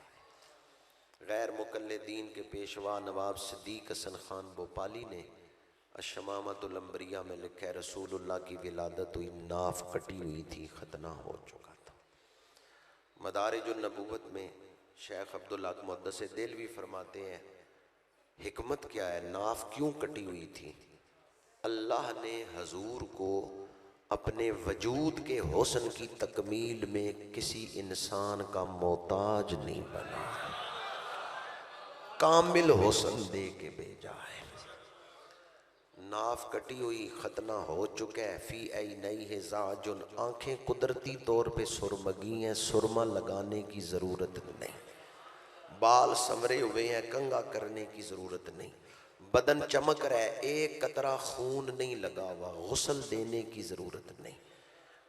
गैर मुकल्लिदीन के पेशवा नवाब सिद्दीक हसन खान भोपाली ने अशमामतुल अंबिया में लिखा है रसूलुल्लाह की विलादत हुई, नाफ कटी हुई थी, खतना हो चुका था। मदारिजुन नबूवत में शेख अब्दुल हक मुहद्दिस देलवी फरमाते हैं हिकमत क्या है, नाफ क्यों कटी हुई थी? अल्लाह ने हजूर को अपने वजूद के हुस्न की तकमील में किसी इंसान का मोहताज नहीं बना, कामिल हुस्न दे के भेजा है। नाफ कटी हुई, खतना हो चुका है। फी आई नई है जाजुन, आंखें कुदरती तौर पे सुरमगी हैं, सुरमा लगाने की ज़रूरत नहीं। बाल संवरे हुए हैं, कंघा करने की ज़रूरत नहीं। बदन चमक रहा है, एक कतरा खून नहीं लगा हुआ, गुस्ल देने की ज़रूरत नहीं।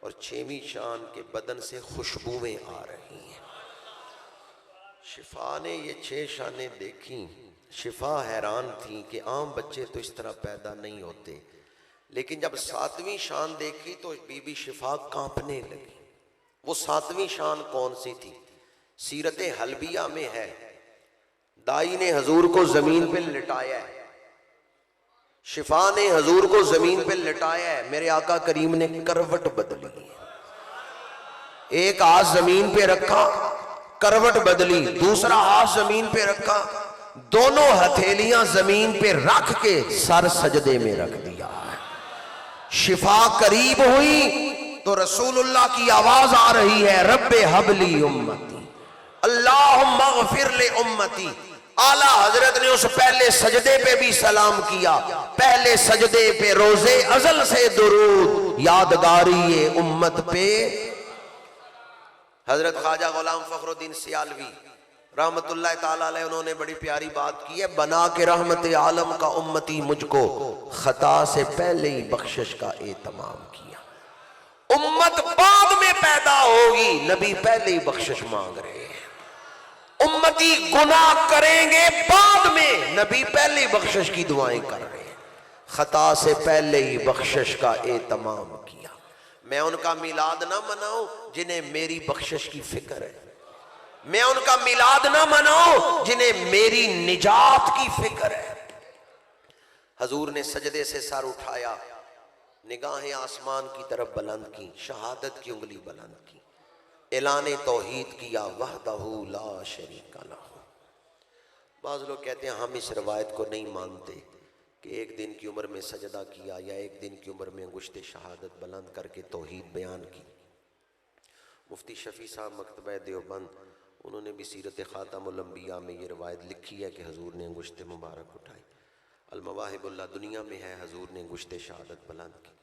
और छेवीं शान के बदन से खुशबुएं आ रही हैं। शिफा ने ये 6 शानें देखी। शिफा हैरान थी कि आम बच्चे तो इस तरह पैदा नहीं होते, लेकिन जब 7वीं शान देखी तो बीबी शिफा कांपने लगी। वो 7वीं शान कौन सी थी? सीरत हलबिया में है, दाई ने हजूर को जमीन पे लिटाया है, शिफा ने हजूर को जमीन पे लिटाया है, मेरे आका करीम ने करवट बदली, एक हाथ जमीन पे रखा, करवट बदली, दूसरा हाथ जमीन पे रखा, दोनों हथेलियां जमीन पे रख के सर सजदे में रख दिया। शिफा करीब हुई तो रसूलुल्लाह की आवाज आ रही है, रब्बे हबली उम्मती, अल्लाहुम्मा गफिर ले उम्मती। आला हजरत ने उस पहले सजदे पे भी सलाम किया, पहले सजदे पे रोजे अजल से दुरूद, यादगारी ये उम्मत पे। हजरत ख्वाजा गुलाम फखरुद्दीन सियालवी रहमतुल्लाह ताला अलैह उन्होंने बड़ी प्यारी बात की है, बना के रहमत आलम का उम्मती मुझको खता से पहले ही बख्शिश का एहतमाम किया। उम्मत बाद में पैदा होगी, नबी पहले ही बख्शिश मांग रहे हैं। उम्मती गुनाह करेंगे बाद में, नबी पहले ही बख्शिश की दुआएं कर रहे हैं। खता से पहले ही बख्शिश का एहतमाम किया। मैं उनका मिलाद ना मनाऊं जिन्हें मेरी बख्शिश की फिक्र है, मैं उनका मिलाद ना मनाऊं जिन्हें मेरी निजात की फिक्र है। हजूर ने सजदे से सर उठाया, निगाहें आसमान की तरफ बुलंद की, शहादत की उंगली बुलंद की, ऐलान तौहीद किया, वहदहू ला शरीका लहू। बाज़ लोग कहते हैं हम इस रवायत को नहीं मानते कि एक दिन की उम्र में सजदा किया या एक दिन की उम्र में अंगुश्ते शहादत बुलंद करके तौहीद बयान की। मुफ्ती शफी साहब मकतबा देवबंद, उन्होंने भी सीरत ख़ातमुल अंबिया में ये रवायत लिखी है कि हजूर ने अंगुश्ते मुबारक उठाई। अल-मवाहिबुल्लाह दुनिया में है, हजूर ने अंगुश्ते शहादत बुलंद की।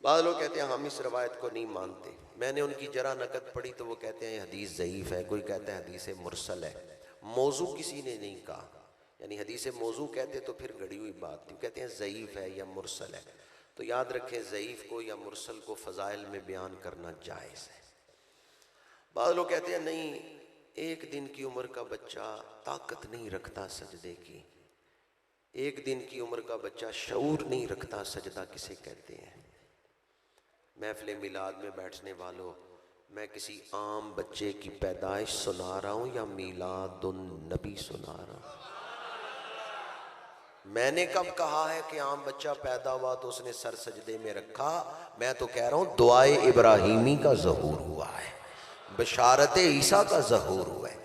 बाद लोग कहते हैं हम इस रवायत को नहीं मानते। मैंने उनकी जरा नकद पढ़ी तो वो कहते हैं हदीस ज़ईफ़ है, कोई कहता है हदीस मुरसल है। मौजू किसी ने नहीं कहा, यानी हदीस मौजू कहते तो फिर गड़ी हुई बात थी। कहते हैं ज़ईफ़ है या मुरसल है, तो याद रखें ज़ईफ़ को या मुरसल को फ़ज़ाइल में बयान करना जायज़ है। बाद लोग कहते हैं नहीं, एक दिन की उम्र का बच्चा ताकत नहीं रखता सजदे की, एक दिन की उम्र का बच्चा शऊर नहीं रखता सजदा किसे कहते हैं। महफिल मिलाद में बैठने वालों, मैं किसी आम बच्चे की पैदाइश सुना रहा हूँ या मीलादुन नबी सुना रहा हूँ? मैंने कब कहा है कि आम बच्चा पैदा हुआ तो उसने सर सजदे में रखा? मैं तो कह रहा हूँ दुआए इब्राहिमी का ज़हूर हुआ है, बशारत ईसा का ज़हूर हुआ है,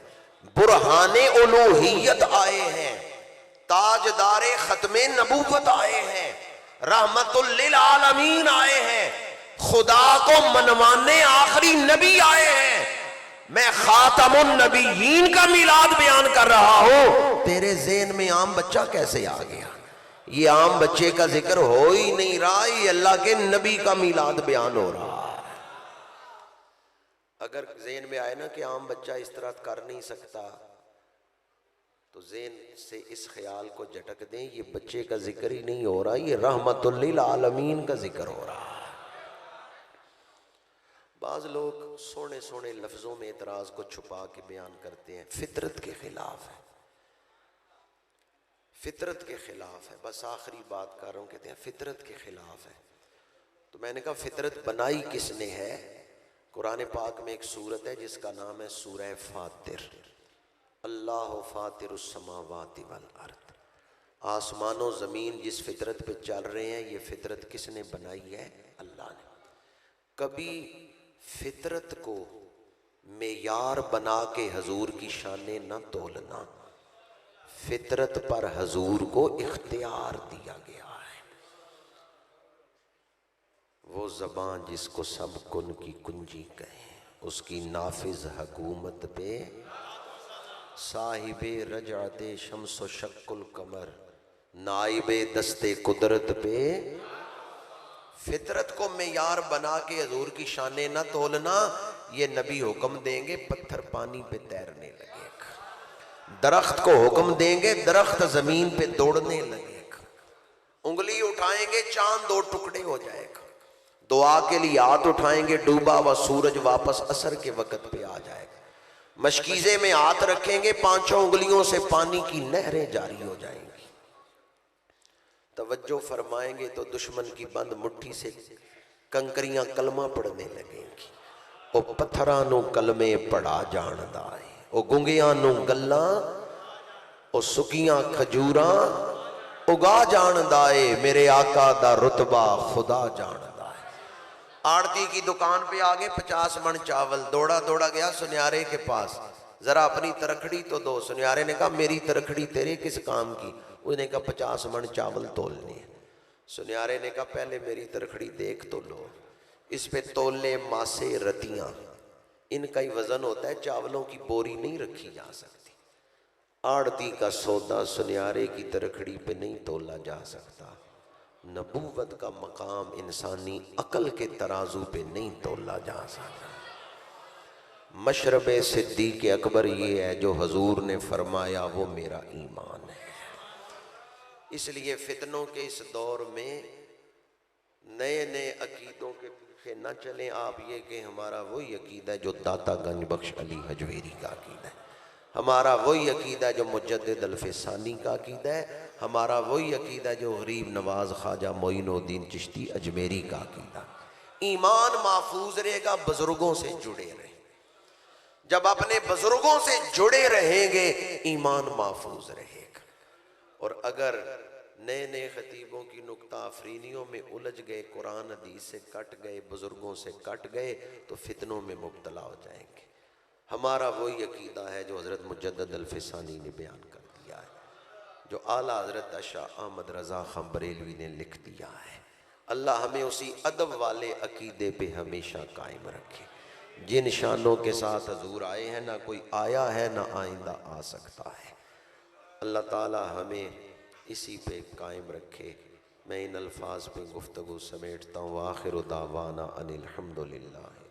बुरहाने उलूहियत आए हैं, ताजदारे खत्मे नबूवत आए हैं, रहमतुल लिल आलमीन आए हैं, खुदा को मनवाने आखिरी नबी आए हैं। मैं खातमुन नबीयीन का मिलाद बयान कर रहा हूं, तेरे ज़हन में आम बच्चा कैसे आ गया? ये आम बच्चे का जिक्र हो ही नहीं रहा, ये अल्लाह के नबी का मिलाद बयान हो रहा। अगर ज़हन में आए ना कि आम बच्चा इस तरह कर नहीं सकता, तो ज़हन से इस ख्याल को झटक दें, ये बच्चे का जिक्र ही नहीं हो रहा, ये रहमतुल लिल आलमीन का जिक्र हो रहा। बाज़ लोग सोने सोने लफ्ज़ों में एतराज़ को छुपा के बयान करते हैं, फितरत के खिलाफ है, फितरत के खिलाफ है। बस आखिरी बात कर रहा हूँ, कहते हैं फितरत के खिलाफ है। तो मैंने कहा फितरत बनाई किसने है? कुरान पाक में एक सूरत है जिसका नाम है सूरह फातिर। अल्लाह फातिरुस समावाति वल अर्द, आसमानों ज़मीन जिस फितरत पे चल रहे हैं, ये फितरत किसने बनाई है? अल्लाह ने। कभी फितरत को मेयार बना के हजूर की शाने न तोलना, फितरत पर हजूर को इख्तियार दिया गया है। वो ज़बान जिसको सब कुन की कुंजी कहे, उसकी नाफिज हकूमत पे साहिबे रजाते शम्सो शक्कुल कमर, नाइबे दस्ते कुदरत पे। फितरत को मेयार बना के हजूर की शाने न तोलना, ये नबी हुक्म देंगे पत्थर पानी पे तैरने लगेगा, दरख्त को हुक्म देंगे दरख्त जमीन पे दौड़ने लगेगा, उंगली उठाएंगे चांद दो टुकड़े हो जाएगा, दुआ के लिए हाथ उठाएंगे डूबा हुआ सूरज वापस असर के वक्त पे आ जाएगा, मशकीज़े में हाथ रखेंगे पांचों उंगलियों से पानी की नहरें जारी हो जाएंगी, तवज्जो फरमाएंगे तो दुश्मन की बंद मुट्ठी से कंकरियां कलमा पढ़ने लगेंगी। ओ पत्थरां नू कलमे पढ़ा जानदा है, ओ गुंगियां नू गल्लां, ओ सुकियां खजूरां उगा जानदा है, मेरे आका दा रुतबा खुदा जानदा है। आड़ती की दुकान पे आगे 50 मन चावल, दौड़ा दौड़ा गया सुनियारे के पास, जरा अपनी तरखड़ी तो दो। सुनियारे ने कहा मेरी तरखड़ी तेरे किस काम की? उसने कहा 50 मन चावल तोलने। सुनियारे ने कहा पहले मेरी तरखड़ी देख तो लो, इस पे तोले मासे रतियां, इनका ही वजन होता है, चावलों की बोरी नहीं रखी जा सकती। आड़ती का सौदा सुनियारे की तरखड़ी पे नहीं तोला जा सकता, नबूवत का मकाम इंसानी अकल के तराजू पे नहीं तोला जा सकता। मशरब सिद्दीक़ अकबर ये है जो हजूर ने फरमाया वो मेरा ईमान है। इसलिए फितनों के इस दौर में नए नए अकीदों के पीछे न चलें आप। ये कि हमारा वही अकीदा है जो दाता गंज बख्श अली हजवेरी का अकीदा है, हमारा वही अकीदा जो मुजद्दिद अल्फसानी का अकीदा है, हमारा वही अकीदा जो गरीब नवाज ख्वाजा मोइनुद्दीन चिश्ती अजमेरी का अकीदा। ईमान महफूज रहेगा बुजुर्गों से जुड़े रहे। जब अपने बुजुर्गों से जुड़े रहेंगे ईमान महफूज रहेगा। और अगर नए नए खतीबों की नुक्ता अफरीनियों में उलझ गए, कुरान हदीस से कट गए, बुजुर्गों से कट गए, तो फितनों में मुब्तला हो जाएंगे। हमारा वही अकीदा है जो हज़रत मुजद्दिद अल्फसानी ने बयान कर दिया है, जो आला हज़रत शाह अहमद रज़ा खां बरेलवी ने लिख दिया है। अल्लाह हमें उसी अदब वाले अकीदे पे हमेशा कायम रखे जिन शानों के साथ हजूर आए हैं, ना कोई आया है ना आइंदा आ सकता है। अल्लाह ताला हमें इसी पे कायम रखे। मैं इन अल्फाज पे गुफ्तगू समेटता हूँ। आखिर दावाना अनिल हम्दुलिल्लाह।